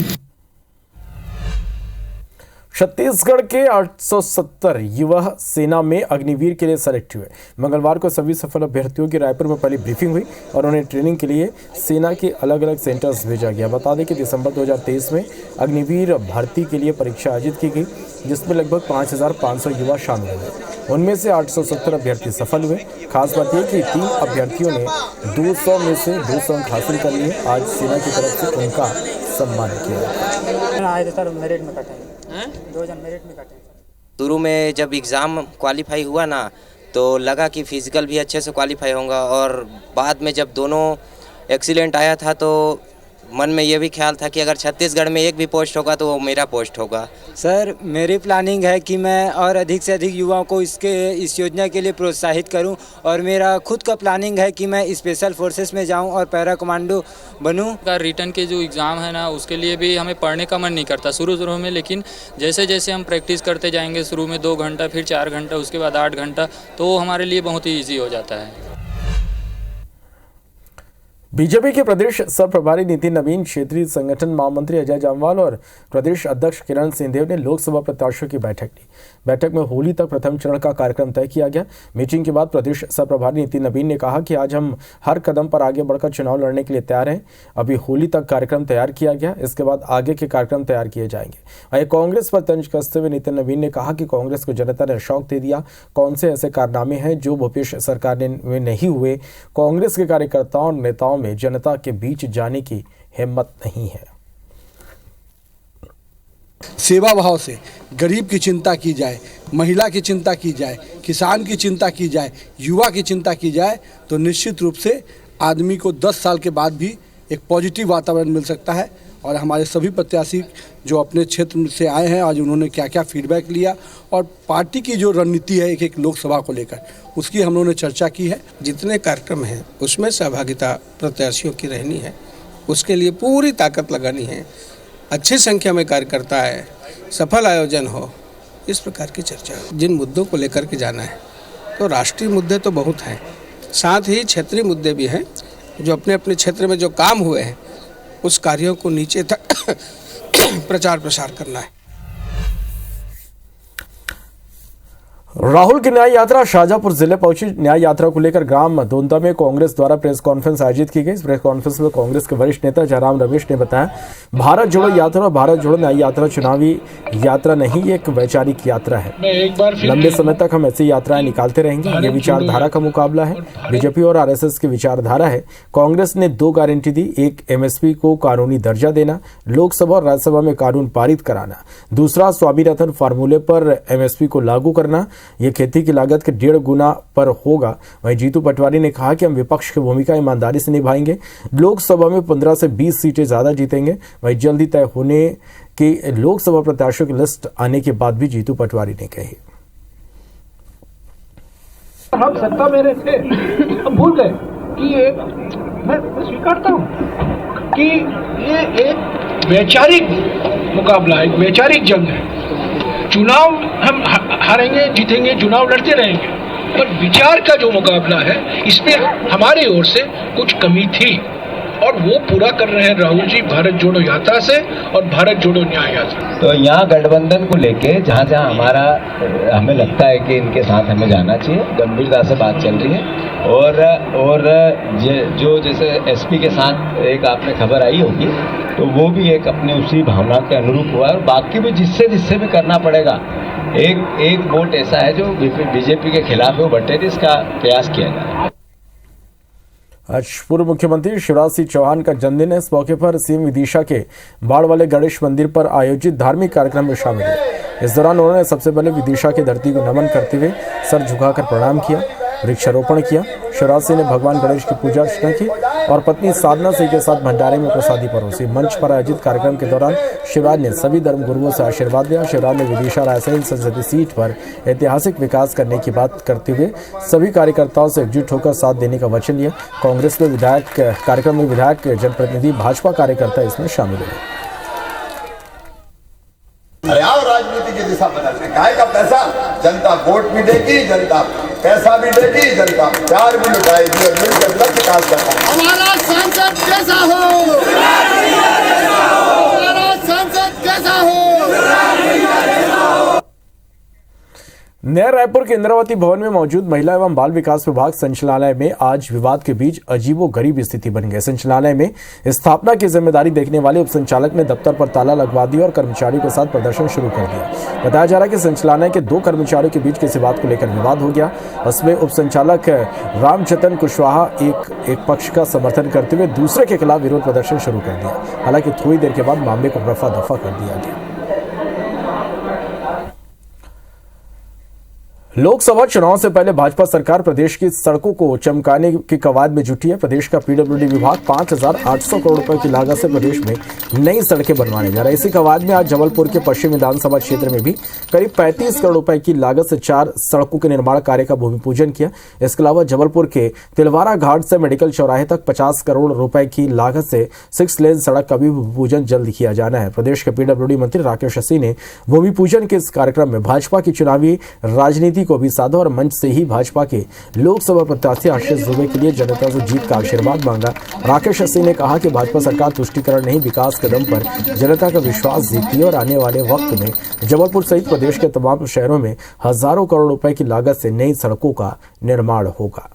छत्तीसगढ़ के 870 युवा सेना में अग्निवीर के लिए सेलेक्ट हुए। मंगलवार को सभी सफल अभ्यर्थियों की रायपुर में पहली ब्रीफिंग हुई और उन्हें ट्रेनिंग के लिए सेना के अलग अलग सेंटर्स भेजा गया। बता दें कि दिसंबर 2023 में अग्निवीर भर्ती के लिए परीक्षा आयोजित की गई, जिसमें लगभग 5,500 युवा शामिल हुए। उनमें से 870 अभ्यर्थी सफल हुए। खास बात यह कि 3 अभ्यर्थियों ने 200 में से 200 अंक हासिल कर लिए। आज सेना की तरफ से उनका सम्मान किया। 2 जन मेरिट में कटे। शुरू में जब एग्ज़ाम क्वालिफाई हुआ ना तो लगा कि फिज़िकल भी अच्छे से क्वालिफाई होगा, और बाद में जब दोनों एक्सीलेंट आया था तो मन में ये भी ख्याल था कि अगर छत्तीसगढ़ में एक भी पोस्ट होगा तो वो मेरा पोस्ट होगा। सर मेरी प्लानिंग है कि मैं और अधिक से अधिक युवाओं को इस योजना के लिए प्रोत्साहित करूं, और मेरा खुद का प्लानिंग है कि मैं स्पेशल फोर्सेस में जाऊं और पैरा कमांडो बनूं। रिटर्न के जो एग्ज़ाम है ना उसके लिए भी हमें पढ़ने का मन नहीं करता शुरू में, लेकिन जैसे जैसे हम प्रैक्टिस करते जाएंगे, शुरू में 2 घंटा, फिर 4 घंटा, उसके बाद 8 घंटा, तो वो हमारे लिए बहुत ही ईजी हो जाता है। बीजेपी के प्रदेश सह प्रभारी नितिन नवीन, क्षेत्रीय संगठन महामंत्री अजय जामवाल और प्रदेश अध्यक्ष किरण सिंहदेव ने लोकसभा प्रत्याशियों की बैठक ली। बैठक में होली तक प्रथम चरण का कार्यक्रम तय किया गया। मीटिंग के बाद प्रदेश सह प्रभारी नितिन नवीन ने कहा कि आज हम हर कदम पर आगे बढ़कर चुनाव लड़ने के लिए तैयार हैं। अभी होली तक कार्यक्रम तैयार किया गया, इसके बाद आगे के कार्यक्रम तैयार किए जाएंगे। वहीं कांग्रेस पर तंज कसते हुए नितिन नवीन ने कहा कि कांग्रेस को जनता ने शौक दे दिया। कौन से ऐसे कारनामे हैं जो भूपेश सरकार में नहीं हुए? कांग्रेस के कार्यकर्ताओं और नेताओं में जनता के बीच जाने की हिम्मत नहीं है। सेवा भाव से गरीब की चिंता की जाए, महिला की चिंता की जाए, किसान की चिंता की जाए, युवा की चिंता की जाए, तो निश्चित रूप से आदमी को 10 साल के बाद भी एक पॉजिटिव वातावरण मिल सकता है। और हमारे सभी प्रत्याशी जो अपने क्षेत्र से आए हैं, आज उन्होंने क्या क्या फीडबैक लिया और पार्टी की जो रणनीति है एक लोकसभा को लेकर, उसकी हम लोगों ने चर्चा की है। जितने कार्यक्रम हैं उसमें सहभागिता प्रत्याशियों की रहनी है, उसके लिए पूरी ताकत लगानी है। अच्छी संख्या में कार्यकर्ता है, सफल आयोजन हो, इस प्रकार की चर्चा। जिन मुद्दों को लेकर के जाना है तो राष्ट्रीय मुद्दे तो बहुत हैं, साथ ही क्षेत्रीय मुद्दे भी हैं। जो अपने अपने क्षेत्र में जो काम हुए हैं उस कार्यों को नीचे तक प्रचार प्रसार करना है। राहुल की न्याय यात्रा शाहजहांपुर जिले पहुंची। न्याय यात्रा को लेकर ग्राम दोंदा में कांग्रेस द्वारा प्रेस कॉन्फ्रेंस आयोजित की गई। इस प्रेस कॉन्फ्रेंस में कांग्रेस के वरिष्ठ नेता जयराम रमेश ने बताया, भारत जोड़ो यात्रा और भारत जोड़ो न्याय यात्रा चुनावी यात्रा नहीं, एक वैचारिक यात्रा है। लंबे समय तक हम ऐसी यात्राएं निकालते रहेंगे। ये विचारधारा का मुकाबला है, बीजेपी और आरएसएस की विचारधारा है। कांग्रेस ने 2 गारंटी दी, एक एमएसपी को कानूनी दर्जा देना, लोकसभा और राज्यसभा में कानून पारित कराना, दूसरा स्वामीनाथन फार्मूले पर एमएसपी को लागू करना। ये खेती की लागत के 1.5 गुना पर होगा। वहीं जीतू पटवारी ने कहा कि हम विपक्ष की भूमिका ईमानदारी से निभाएंगे, लोकसभा में 15 से 20 सीटें ज्यादा जीतेंगे। वहीं जल्दी तय होने की लोकसभा प्रत्याशियों की लिस्ट आने के बाद भी जीतू पटवारी ने कही, हम सत्ता में रहे थे, हम भूल गए कि ये मैं स्वीकारता हूँ कि ये एक वैचारिक मुकाबला है, एक वैचारिक जंग है। चुनाव हम हारेंगे जीतेंगे, चुनाव लड़ते रहेंगे, पर विचार का जो मुकाबला है इसमें हमारी ओर से कुछ कमी थी और वो पूरा कर रहे हैं राहुल जी भारत जोड़ो यात्रा से और भारत जोड़ो न्याय यात्रा। तो यहाँ गठबंधन को लेके जहाँ जहाँ हमें लगता है कि इनके साथ हमें जाना चाहिए, गंभीरता से बात चल रही है। और जो जैसे एसपी के साथ एक आपने खबर आई होगी, तो वो भी एक अपने उसी भावना के अनुरूप हुआ है। और बाकी भी जिससे भी करना पड़ेगा, एक वोट ऐसा है जो बीजेपी के खिलाफ है, वो बटेगी, इसका प्रयास किया जाए। आज पूर्व मुख्यमंत्री शिवराज सिंह चौहान का जन्मदिन है। इस मौके पर सीएम विदिशा के बाड़ वाले गणेश मंदिर पर आयोजित धार्मिक कार्यक्रम में शामिल हुए। इस दौरान उन्होंने सबसे पहले विदिशा की धरती को नमन करते हुए सर झुकाकर प्रणाम किया, वृक्षारोपण किया। शिवराज सिंह ने भगवान गणेश की पूजा अर्चना की और पत्नी साधना सिंह के साथ भंडारे में प्रसादी परोसी। मंच पर आयोजित कार्यक्रम के दौरान शिवराज ने सभी धर्मगुरुओं से आशीर्वाद लिया। शिवराज ने विदिशा रायसेन संसदीय सीट पर ऐतिहासिक विकास करने की बात करते हुए सभी कार्यकर्ताओं से एकजुट होकर साथ देने का वचन लिया। कांग्रेस में कार्यक्रम में विधायक, जनप्रतिनिधि, भाजपा कार्यकर्ता इसमें शामिल हुए। राजनीति की दिशा बदलने, गाय का पैसा जनता वोट भी देगी, जनता पैसा भी देगी, जनता प्यार भी लुटाएगी और मिलकर सब विकास करता है। हमारा सांसद कैसा हो, हमारा सांसद कैसा हो। नया रायपुर के इंद्रावती भवन में मौजूद महिला एवं बाल विकास विभाग संचालनालय में आज विवाद के बीच अजीबोगरीब स्थिति बन गई। संचालनालय में स्थापना की जिम्मेदारी देखने वाले उप संचालक ने दफ्तर पर ताला लगवा दिया और कर्मचारियों के साथ प्रदर्शन शुरू कर दिया। बताया जा रहा है कि संचालनालय के 2 कर्मचारियों के बीच किसी बात को लेकर विवाद हो गया। उसमें उप संचालक रामचंद्र कुशवाहा एक पक्ष का समर्थन करते हुए दूसरे के खिलाफ विरोध प्रदर्शन शुरू कर दिया। हालांकि थोड़ी देर के बाद मामले को रफा दफा कर दिया गया। लोकसभा चुनाव से पहले भाजपा सरकार प्रदेश की सड़कों को चमकाने की कवायद में जुटी है। प्रदेश का पीडब्ल्यूडी विभाग 5,800 करोड़ रुपए की लागत से प्रदेश में नई सड़कें बनवाने जा रहा है। इसी कवायद में आज जबलपुर के पश्चिम विधानसभा क्षेत्र में भी करीब 35 करोड़ रुपए की लागत से 4 सड़कों के निर्माण कार्य का भूमि पूजन किया। इसके अलावा जबलपुर के तिलवारा घाट से मेडिकल चौराहे तक 50 करोड़ रुपए की लागत से 6 लेन सड़क का भी भूमि पूजन जल्द किया जाना है। प्रदेश के पीडब्ल्यूडी मंत्री राकेश सिंह ने भूमि पूजन के इस कार्यक्रम में भाजपा की चुनावी राजनीति को भी साधा और मंच से ही भाजपा के लोकसभा प्रत्याशी आशीष दुबे के लिए जनता से जीत का आशीर्वाद मांगा। राकेश सिंह ने कहा कि भाजपा सरकार तुष्टीकरण नहीं विकास के दम पर जनता का विश्वास जीतती है और आने वाले वक्त में जबलपुर सहित प्रदेश के तमाम शहरों में हजारों करोड़ रुपए की लागत से नई सड़कों का निर्माण होगा।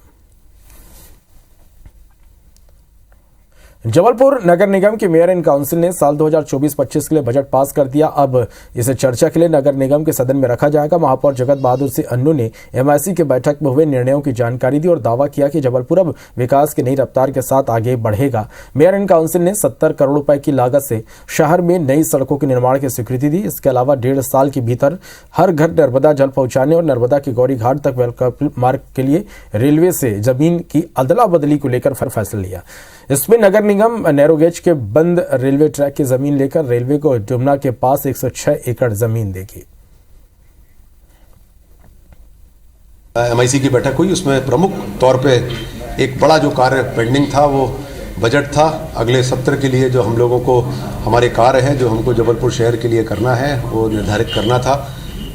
जबलपुर नगर निगम के मेयर इन काउंसिल ने साल 2024-25 के लिए बजट पास कर दिया। अब इसे चर्चा के लिए नगर निगम के सदन में रखा जाएगा। महापौर जगत बहादुर सिंह अन्नू ने एमआईसी के बैठक में हुए निर्णयों की जानकारी दी और दावा किया कि जबलपुर अब विकास की नई रफ्तार के साथ आगे बढ़ेगा। मेयर इन काउंसिल ने 70 करोड़ रुपए की लागत से शहर में नई सड़कों के निर्माण की स्वीकृति दी। इसके अलावा 1.5 साल के भीतर हर घर नर्मदा जल पहुंचाने और नर्मदा की गौरी घाट तक वेलकम मार्ग के लिए रेलवे से जमीन की अदला बदली को लेकर फैसला लिया। इसमें नगर निगम नैरोगेज के बंद रेलवे ट्रैक की जमीन लेकर रेलवे को डुमना के पास 106 एकड़ जमीन देगी। एमआईसी की बैठक हुई, उसमें प्रमुख तौर पे एक बड़ा जो कार्य पेंडिंग था वो बजट था। अगले सत्र के लिए जो हम लोगों को हमारे कार्य हैं जो हमको जबलपुर शहर के लिए करना है वो निर्धारित करना था।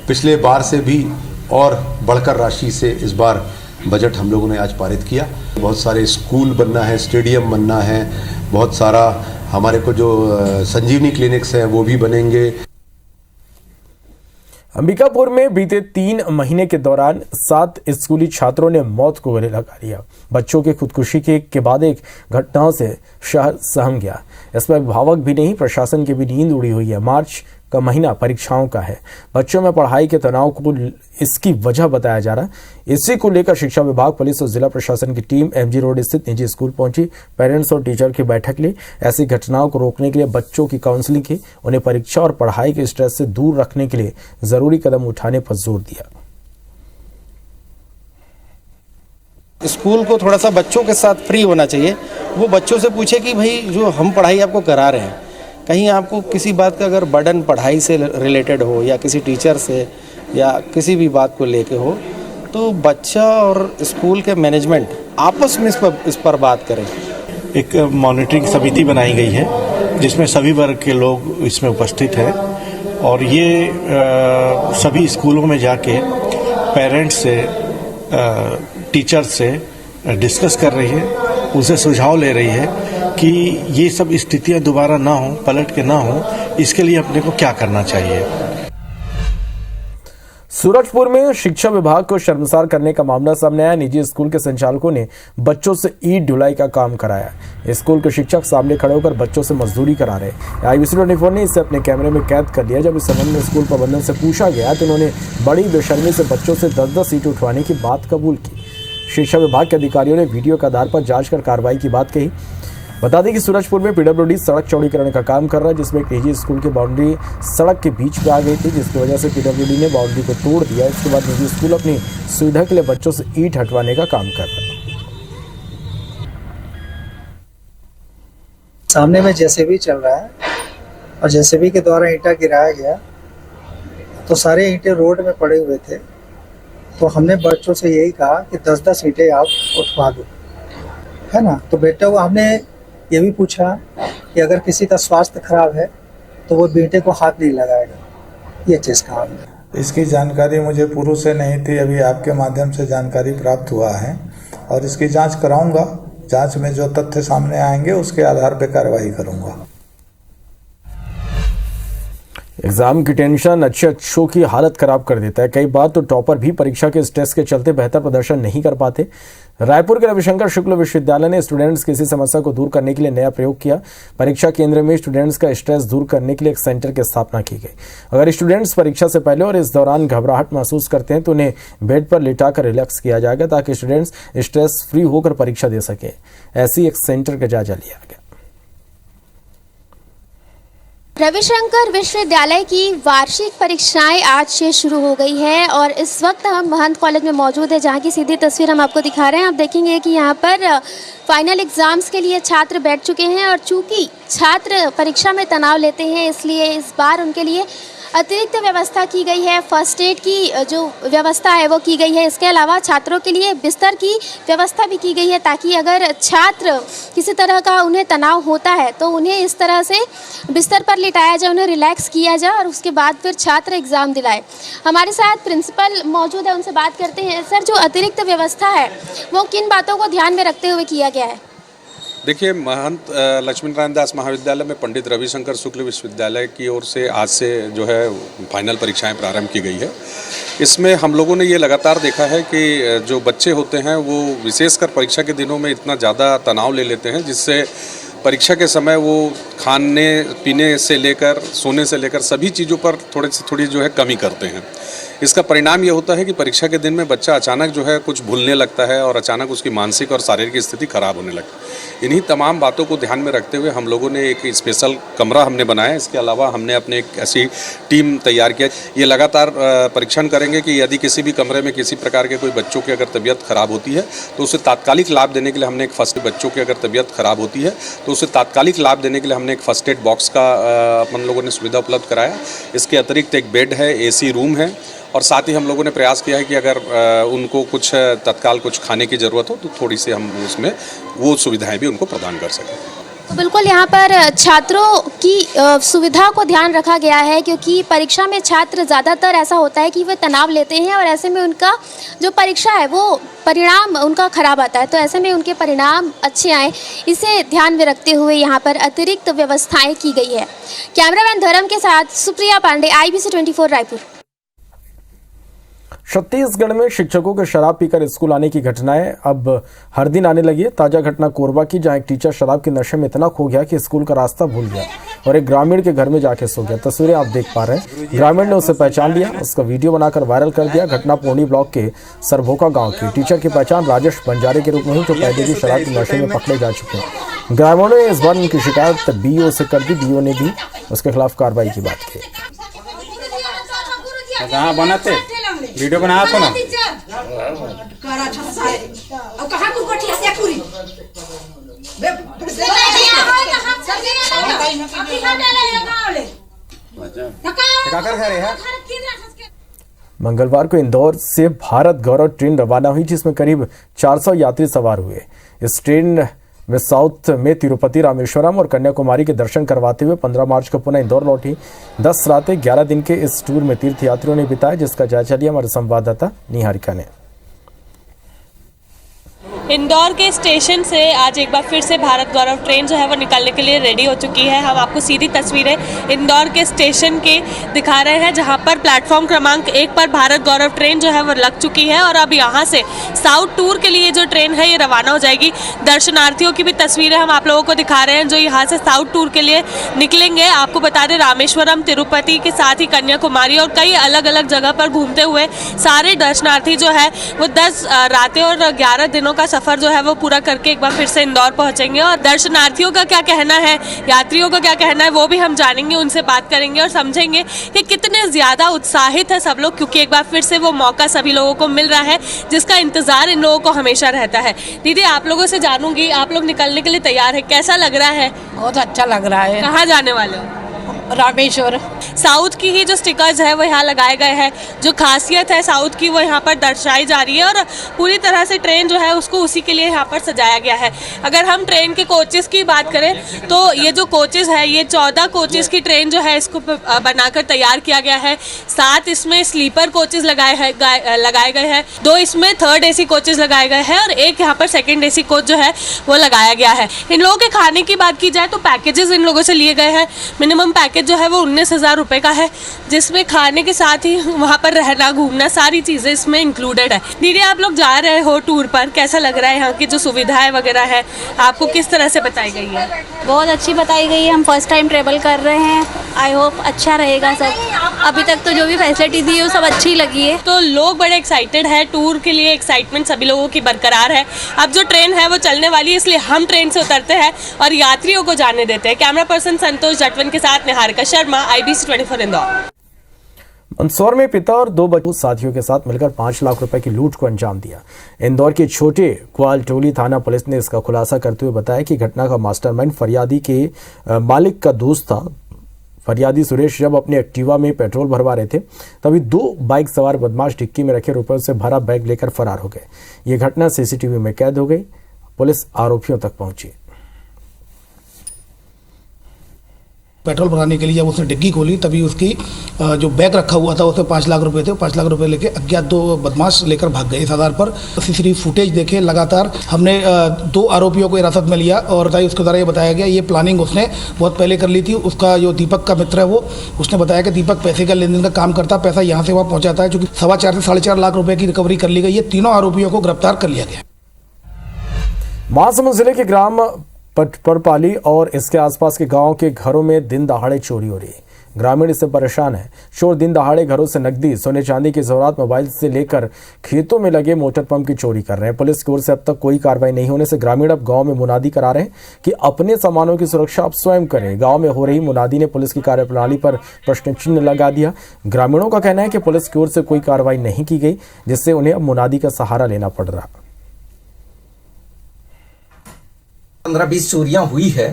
पिछले बार से भी और बढ़कर राशि से इस बार बजट हम लोगों ने आज पारित किया। बहुत सारे स्कूल बनना है, स्टेडियम बनना है, बहुत सारा हमारे को जो संजीवनी क्लिनिक्स हैं वो भी बनेंगे। अंबिकापुर में बीते 3 महीने के दौरान 7 स्कूली छात्रों ने मौत को गले लगा लिया। बच्चों की खुदकुशी के बाद एक घटनाओं से शहर सहम गया। इसमें अभिभावक भी नहीं, प्रशासन की भी नींद उड़ी हुई है। मार्च का महीना परीक्षाओं का है, बच्चों में पढ़ाई के तनाव को इसकी वजह बताया जा रहा है। इसी को लेकर शिक्षा विभाग, पुलिस और जिला प्रशासन की टीम एमजी रोड स्थित निजी स्कूल पहुंची। पेरेंट्स और टीचर की बैठक ली। ऐसी घटनाओं को रोकने के लिए बच्चों की काउंसलिंग की, उन्हें परीक्षा और पढ़ाई के स्ट्रेस से दूर रखने के लिए जरूरी कदम उठाने पर जोर दिया। स्कूल को थोड़ा सा बच्चों के साथ फ्री होना चाहिए। वो बच्चों से पूछे कि भाई जो हम पढ़ाई आपको करा रहे हैं, कहीं आपको किसी बात का अगर बर्डन पढ़ाई से रिलेटेड हो या किसी टीचर से या किसी भी बात को लेके हो, तो बच्चा और स्कूल के मैनेजमेंट आपस में इस पर बात करें। एक मॉनिटरिंग समिति बनाई गई है जिसमें सभी वर्ग के लोग इसमें उपस्थित हैं और ये सभी स्कूलों में जाके पेरेंट्स से, टीचर से डिस्कस कर रही है, उनसे सुझाव ले रही है कि ये सब स्थितियां दोबारा ना हो, पलट के ना हो, इसके लिए अपने को क्या करना चाहिए। सूरजपुर में शिक्षा विभाग को शर्मसार करने का मामला सामने आया। निजी स्कूल के संचालकों ने बच्चों से ईंट ढुलाई का काम कराया। स्कूल के शिक्षक सामने खड़े होकर बच्चों से मजदूरी करा रहे। IBC24 ने इसे अपने कैमरे में कैद कर लिया। जब इस संबंध में स्कूल प्रबंधन से पूछा गया तो उन्होंने बड़ी बेशर्मी से बच्चों से 10-10 ईंट उठवाने की बात कबूल की। शिक्षा विभाग के अधिकारियों ने वीडियो के आधार पर जांच कर कार्रवाई की बात कही। बता दें कि सूरजपुर में पीडब्ल्यूडी सड़क चौड़ीकरण का काम कर रहा है, जिसमें एक निजी स्कूल की बाउंड्री सड़क के बीच में आ गई थी, जिसकी वजह से पीडब्ल्यूडी ने बाउंड्री को तोड़ दिया। इसके बाद निजी स्कूल अपनी सुविधा के लिए बच्चों से ईंट हटवाने का काम कर रहा है। सामने में जेसीबी चल रहा है और जेसीबी के द्वारा ईंटा गिराया गया, तो सारे ईंटें रोड में पड़े हुए थे। तो हमने बच्चों से यही कहा कि 10-10 ईंटें आप उठवा दो, है ना। तो बेटा वो हमने ये भी पूछा कि अगर किसी का स्वास्थ्य खराब है तो वो बेटे को हाथ नहीं लगाएगा। ये चीज़ कहा हमने। इसकी जानकारी मुझे पूर्व से नहीं थी, अभी आपके माध्यम से जानकारी प्राप्त हुआ है और इसकी जांच कराऊंगा। जांच में जो तथ्य सामने आएंगे उसके आधार पर कार्रवाई करूंगा। एग्जाम की टेंशन अच्छों की हालत खराब कर देता है। कई बार तो टॉपर भी परीक्षा के स्ट्रेस के चलते बेहतर प्रदर्शन नहीं कर पाते। रायपुर के रविशंकर शुक्ल विश्वविद्यालय ने स्टूडेंट्स की इसी समस्या को दूर करने के लिए नया प्रयोग किया। परीक्षा केंद्र में स्टूडेंट्स का स्ट्रेस दूर करने के लिए एक सेंटर की स्थापना की गई। अगर स्टूडेंट्स परीक्षा से पहले और इस दौरान घबराहट महसूस करते हैं तो उन्हें बेड पर लिटाकर रिलैक्स किया जाएगा, ताकि स्टूडेंट्स स्ट्रेस फ्री होकर परीक्षा दे सके। ऐसी एक सेंटर का जायजा लिया गया। रविशंकर विश्वविद्यालय की वार्षिक परीक्षाएं आज से शुरू हो गई है और इस वक्त हम महंत कॉलेज में मौजूद है, जहां की सीधी तस्वीर हम आपको दिखा रहे हैं। आप देखेंगे कि यहां पर फाइनल एग्ज़ाम्स के लिए छात्र बैठ चुके हैं और चूंकि छात्र परीक्षा में तनाव लेते हैं, इसलिए इस बार उनके लिए अतिरिक्त व्यवस्था की गई है। फर्स्ट एड की जो व्यवस्था है वो की गई है। इसके अलावा छात्रों के लिए बिस्तर की व्यवस्था भी की गई है, ताकि अगर छात्र किसी तरह का उन्हें तनाव होता है तो उन्हें इस तरह से बिस्तर पर लिटाया जाए, उन्हें रिलैक्स किया जाए और उसके बाद फिर छात्र एग्ज़ाम दिलाए। हमारे साथ प्रिंसिपल मौजूद है, उनसे बात करते हैं। सर, जो अतिरिक्त व्यवस्था है वो किन बातों को ध्यान में रखते हुए किया गया है? देखिए, महंत लक्ष्मी नारायण दास महाविद्यालय में पंडित रविशंकर शुक्ल विश्वविद्यालय की ओर से आज से जो है फाइनल परीक्षाएं प्रारंभ की गई है। इसमें हम लोगों ने ये लगातार देखा है कि जो बच्चे होते हैं वो विशेषकर परीक्षा के दिनों में इतना ज़्यादा तनाव ले लेते हैं, जिससे परीक्षा के समय वो खाने पीने से लेकर सोने से लेकर सभी चीज़ों पर थोड़ी जो है कमी करते हैं। इसका परिणाम ये होता है कि परीक्षा के दिन में बच्चा अचानक जो है कुछ भूलने लगता है और अचानक उसकी मानसिक और शारीरिक स्थिति खराब होने लगती है। इन्हीं तमाम बातों को ध्यान में रखते हुए हम लोगों ने एक स्पेशल कमरा हमने बनाया। इसके अलावा हमने अपने एक ऐसी टीम तैयार किया। ये लगातार परीक्षण करेंगे कि यदि किसी भी कमरे में किसी प्रकार के कोई बच्चों की अगर तबीयत खराब होती है तो उसे तात्कालिक लाभ देने के लिए हमने एक फर्स्ट एड बॉक्स का अपन लोगों ने सुविधा उपलब्ध कराया। इसके अतिरिक्त एक बेड है, AC रूम है और साथ ही हम लोगों ने प्रयास किया है कि अगर उनको कुछ तत्काल कुछ खाने की ज़रूरत हो तो थोड़ी सी हम उसमें वो सुविधाएं भी उनको प्रदान कर सकें। तो बिल्कुल यहाँ पर छात्रों की सुविधा को ध्यान रखा गया है, क्योंकि परीक्षा में छात्र ज़्यादातर ऐसा होता है कि वे तनाव लेते हैं और ऐसे में उनका जो परीक्षा है वो परिणाम उनका खराब आता है। तो ऐसे में उनके परिणाम अच्छे आए, इसे ध्यान में रखते हुए यहाँ पर अतिरिक्त व्यवस्थाएं की गई है। कैमरामैन धर्म के साथ सुप्रिया पांडे, IBC 24 रायपुर। छत्तीसगढ़ में शिक्षकों के शराब पीकर स्कूल आने की घटनाएं अब हर दिन आने लगी है। ताजा घटना कोरबा की, जहां एक टीचर शराब के नशे में इतना खो गया कि स्कूल का रास्ता भूल गया और एक ग्रामीण के घर में जाके सो गया। तस्वीरें आप देख पा रहे हैं। ग्रामीण ने उसे पहचान लिया, उसका वीडियो बनाकर वायरल कर दिया। घटना पोनी ब्लॉक के सरभोका गाँव की। टीचर की पहचान राजेश बंजारे के रूप में हुई, जो पहले भी शराब के नशे में पकड़े जा चुके हैं। ग्रामीणों ने इस बार उनकी शिकायत BO से कर दी। BO ने भी उसके खिलाफ कार्रवाई की बात की। बनाते वीडियो बनाया तो ना मंगलवार को इंदौर से भारत गौरव ट्रेन रवाना हुई, जिसमें करीब 400 यात्री सवार हुए। इस ट्रेन वे साउथ में तिरुपति, रामेश्वरम और कन्याकुमारी के दर्शन करवाते हुए 15 मार्च को पुनः इंदौर लौटी। 10 रातें 11 दिन के इस टूर में तीर्थयात्रियों ने बिताया, जिसका जायजा लिया हमारे संवाददाता निहारिका ने। इंदौर के स्टेशन से आज एक बार फिर से भारत गौरव ट्रेन जो है वो निकलने के लिए रेडी हो चुकी है। हम आपको सीधी तस्वीरें इंदौर के स्टेशन के दिखा रहे हैं, जहां पर प्लेटफॉर्म क्रमांक 1 पर भारत गौरव ट्रेन जो है वो लग चुकी है और अब यहां से साउथ टूर के लिए जो ट्रेन है ये रवाना हो जाएगी। दर्शनार्थियों की भी तस्वीरें हम आप लोगों को दिखा रहे हैं जो यहाँ से साउथ टूर के लिए निकलेंगे। आपको बता दें, रामेश्वरम, तिरुपति के साथ ही कन्याकुमारी और कई अलग अलग जगह पर घूमते हुए सारे दर्शनार्थी जो है वो 10 रातें और 11 दिनों का सफर जो है वो पूरा करके एक बार फिर से इंदौर पहुंचेंगे। और दर्शनार्थियों का क्या कहना है, यात्रियों का क्या कहना है, वो भी हम जानेंगे, उनसे बात करेंगे और समझेंगे कि कितने ज्यादा उत्साहित है सब लोग, क्योंकि एक बार फिर से वो मौका सभी लोगों को मिल रहा है जिसका इंतजार इन लोगों को हमेशा रहता है। दीदी, आप लोगों से जानूंगी, आप लोग निकलने के लिए तैयार है, कैसा लग रहा है? बहुत अच्छा लग रहा है। कहाँ जाने वाले हो? रामेश्वर। साउथ की ही जो स्टिकर्स है वो यहाँ लगाए गए हैं। जो खासियत है साउथ की वो यहाँ पर दर्शाई जा रही है और पूरी तरह से ट्रेन जो है उसको उसी के लिए यहाँ पर सजाया गया है। अगर हम ट्रेन के कोचेस की बात करें तो ये जो कोचेस है ये 14 कोचेस की ट्रेन जो है इसको बनाकर तैयार किया गया है। 7 इसमें स्लीपर कोचेस लगाए गए हैं, 2 इसमें 3rd AC कोचेस लगाए गए हैं और एक यहाँ पर 2nd AC कोच जो है वो लगाया गया है। इन लोगों के खाने की बात की जाए तो पैकेजेस इन लोगों से लिए गए हैं। मिनिमम पैकेज जो है वो 19,000 रुपये का है, जिसमें खाने के साथ ही वहाँ पर रहना, घूमना, सारी चीज़ें इसमें इंक्लूडेड है। दीदी, आप लोग जा रहे हो टूर पर, कैसा लग रहा है? यहाँ की जो सुविधाएं वगैरह है आपको किस तरह से बताई गई है? बहुत अच्छी बताई गई है। हम फर्स्ट टाइम ट्रेवल कर रहे हैं आई होप अच्छा रहेगा सब। अभी तक तो जो भी फैसिलिटी दी है वो सब अच्छी लगी है। तो लोग बड़े एक्साइटेड है, टूर के लिए एक्साइटमेंट सभी लोगों की बरकरार है। अब जो ट्रेन है वो चलने वाली है, इसलिए हम ट्रेन से उतरते हैं और यात्रियों को जाने देते हैं। कैमरा पर्सन संतोष जटवन के साथ निहारिका शर्मा, IBC 24 इंदौर। मंदसौर में पिता और 2 बच्चों साथियों के साथ मिलकर 5 लाख रुपए की लूट को अंजाम दिया। इंदौर के छोटे ग्वालटोली थाना पुलिस ने इसका खुलासा करते हुए बताया कि घटना का मास्टरमाइंड फरियादी के मालिक का दोस्त था। फरियादी सुरेश जब अपने एक्टिवा में पेट्रोल भरवा रहे थे तभी 2 बाइक सवार बदमाश डिक्की में रखे रुपयों से भरा बैग लेकर फरार हो गए। ये घटना CCTV में कैद हो गई। पुलिस आरोपियों तक पहुंची। पेट्रोल भराने के लिए जब उसने डिग्गी खोली तभी उसकी जो बैग रखा हुआ था उसमें 5 लाख रुपए थे। 5 लाख रुपए लेके अज्ञात 2 बदमाश लेकर भाग गए। इस आधार पर CCTV फुटेज देखे लगातार हमने 2 आरोपियों को हिरासत में लिया और उसके द्वारा ये बताया गया ये प्लानिंग उसने बहुत पहले कर ली थी। उसका जो दीपक का मित्र है वो उसने बताया कि दीपक पैसे का लेन देन का काम करता, पैसा यहाँ से वहाँ पहुँचाता है। चूँकि 4.25 से 4.5 लाख रुपये की रिकवरी कर ली गई है। तीनों आरोपियों को गिरफ्तार कर लिया गया। महासमुंद जिले के ग्राम पटपरपाली और इसके आसपास के गांव के घरों में दिन दहाड़े चोरी हो रही है। ग्रामीण इससे परेशान है। चोर दिन दहाड़े घरों से नकदी, सोने चांदी की ज़ेवरात, मोबाइल से लेकर खेतों में लगे मोटर पंप की चोरी कर रहे हैं। पुलिस की ओर से अब तक कोई कार्रवाई नहीं होने से ग्रामीण अब गांव में मुनादी करा रहे हैं कि अपने सामानों की सुरक्षा आप स्वयं करें। गांव में हो रही मुनादी ने पुलिस की कार्यप्रणाली पर प्रश्न चिन्ह लगा दिया। ग्रामीणों का कहना है कि पुलिस की ओर से कोई कार्रवाई नहीं की गई, जिससे उन्हें अब मुनादी का सहारा लेना पड़ रहा। 15-20 चोरियां हुई है,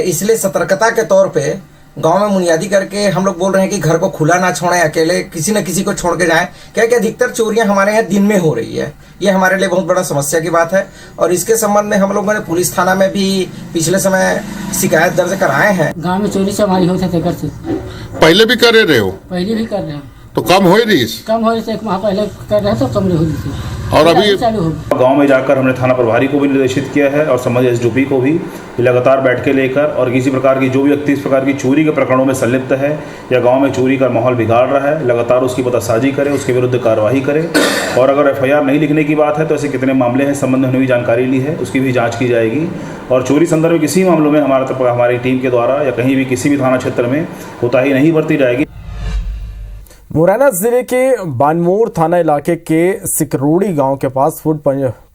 इसलिए सतर्कता के तौर पे गांव में मुनियादी करके हम लोग बोल रहे हैं कि घर को खुला ना छोड़ें, अकेले किसी न किसी को छोड़ के जाएं। क्या कि अधिकतर चोरियां हमारे यहाँ दिन में हो रही है। ये हमारे लिए बहुत बड़ा समस्या की बात है और इसके संबंध में हम लोगों ने पुलिस थाना में भी पिछले समय शिकायत दर्ज कराए हैं। गाँव में चोरी चमारी होते थे, करते पहले भी कर रहे हो? पहले भी कर रहे हैं। तो कम हो रही? कम हो रही थी, 1 माह पहले कर रहे तो कम हो रही थी और अभी गांव में जाकर हमने थाना प्रभारी को भी निर्देशित किया है और समझ SDOP को भी लगातार बैठ के लेकर और किसी प्रकार की जो भी व्यक्ति इस प्रकार की चोरी के प्रकरणों में संलिप्त है या गांव में चोरी का माहौल बिगाड़ रहा है, लगातार उसकी पतासाजी करे, उसके विरुद्ध कार्रवाई करे। और अगर FIR नहीं लिखने की बात है तो ऐसे कितने मामले हैं, संबंध में भी जानकारी ली है, उसकी भी जाँच की जाएगी। और चोरी संदर्भ में किसी मामलों में हमारी टीम के द्वारा या कहीं भी किसी भी थाना क्षेत्र में कोताही नहीं बरती जाएगी। मुरैना जिले के बानमोर थाना इलाके के सिकरोड़ी गांव के पास फूड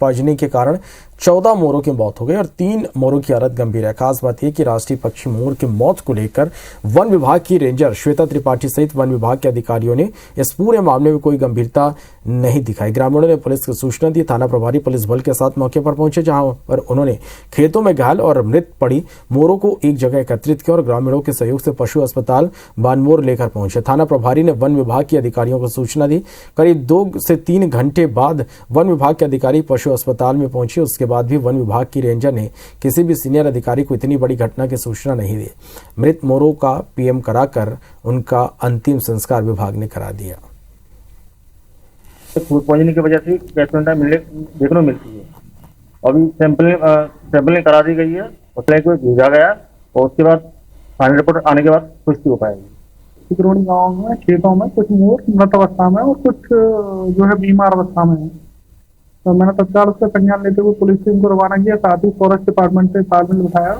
पॉइजनिंग के कारण 14 मोरों की मौत हो गई और 3 मोरों की हालत गंभीर है। खास बात यह कि राष्ट्रीय पक्षी मोर की मौत को लेकर वन विभाग की रेंजर श्वेता त्रिपाठी सहित वन विभाग के अधिकारियों ने इस पूरे मामले में कोई गंभीरता नहीं दिखाई। ग्रामीणों ने पुलिस को सूचना दी। थाना प्रभारी पुलिस बल के साथ मौके पर पहुंचे, जहां पर उन्होंने खेतों में घायल और मृत पड़ी मोरों को एक जगह एकत्रित किया और ग्रामीणों के सहयोग से पशु अस्पताल बानमोर लेकर पहुंचे। थाना प्रभारी ने वन विभाग के अधिकारियों को सूचना दी। करीब 2 से 3 घंटे बाद वन विभाग के अधिकारी पशु अस्पताल में पहुंचे। उसके बाद भी वन विभाग की रेंजर ने किसी भी सीनियर अधिकारी को इतनी बड़ी घटना की सूचना नहीं दी। मृत मोरों का PM कराकर उनका अंतिम संस्कार विभाग ने करा दिया। फूड पॉइजनिंग की वजह से कैटमेंटा देखने को मिलती है। अभी सैंपलिंग करा दी गई है, उसको भेजा गया और उसके बाद फाइनल रिपोर्ट आने के बाद पुष्टि हो पाएगी। सिकरोड़ी गाँव में 6 गाँव में कुछ मोर मृत अवस्था में और कुछ जो है बीमार अवस्था में है। तो मैंने तत्काल उसका संज्ञान लेते हुए पुलिस टीम को रवाना किया, साथ ही फॉरेस्ट डिपार्टमेंट से तालमेल बिठाया।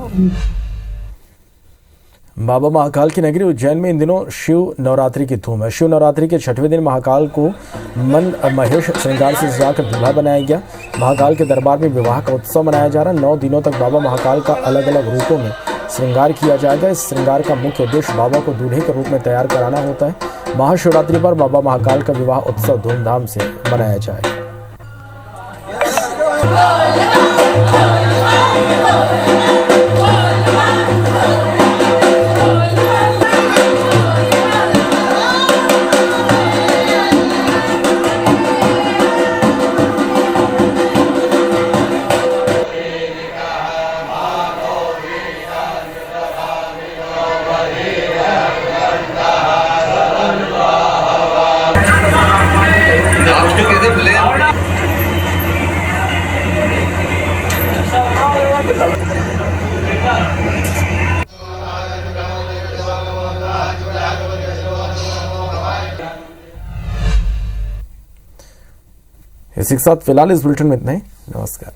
बाबा महाकाल की नगरी उज्जैन में इन दिनों शिव नवरात्रि की धूम है। शिव नवरात्रि के 6वें दिन महाकाल को मन महेश श्रृंगार से सजाकर दूल्हा बनाया गया। महाकाल के दरबार में विवाह का उत्सव मनाया जा रहा है। 9 दिनों तक बाबा महाकाल का अलग अलग रूपों में श्रृंगार किया जाएगा। इस श्रृंगार का मुख्य उद्देश्य बाबा को दूल्हे के रूप में तैयार कराना होता है। महाशिवरात्रि पर बाबा महाकाल का विवाह उत्सव धूमधाम से मनाया जाएगा। इसी के साथ फिलहाल इस बुलेटिन में इतना ही। नमस्कार।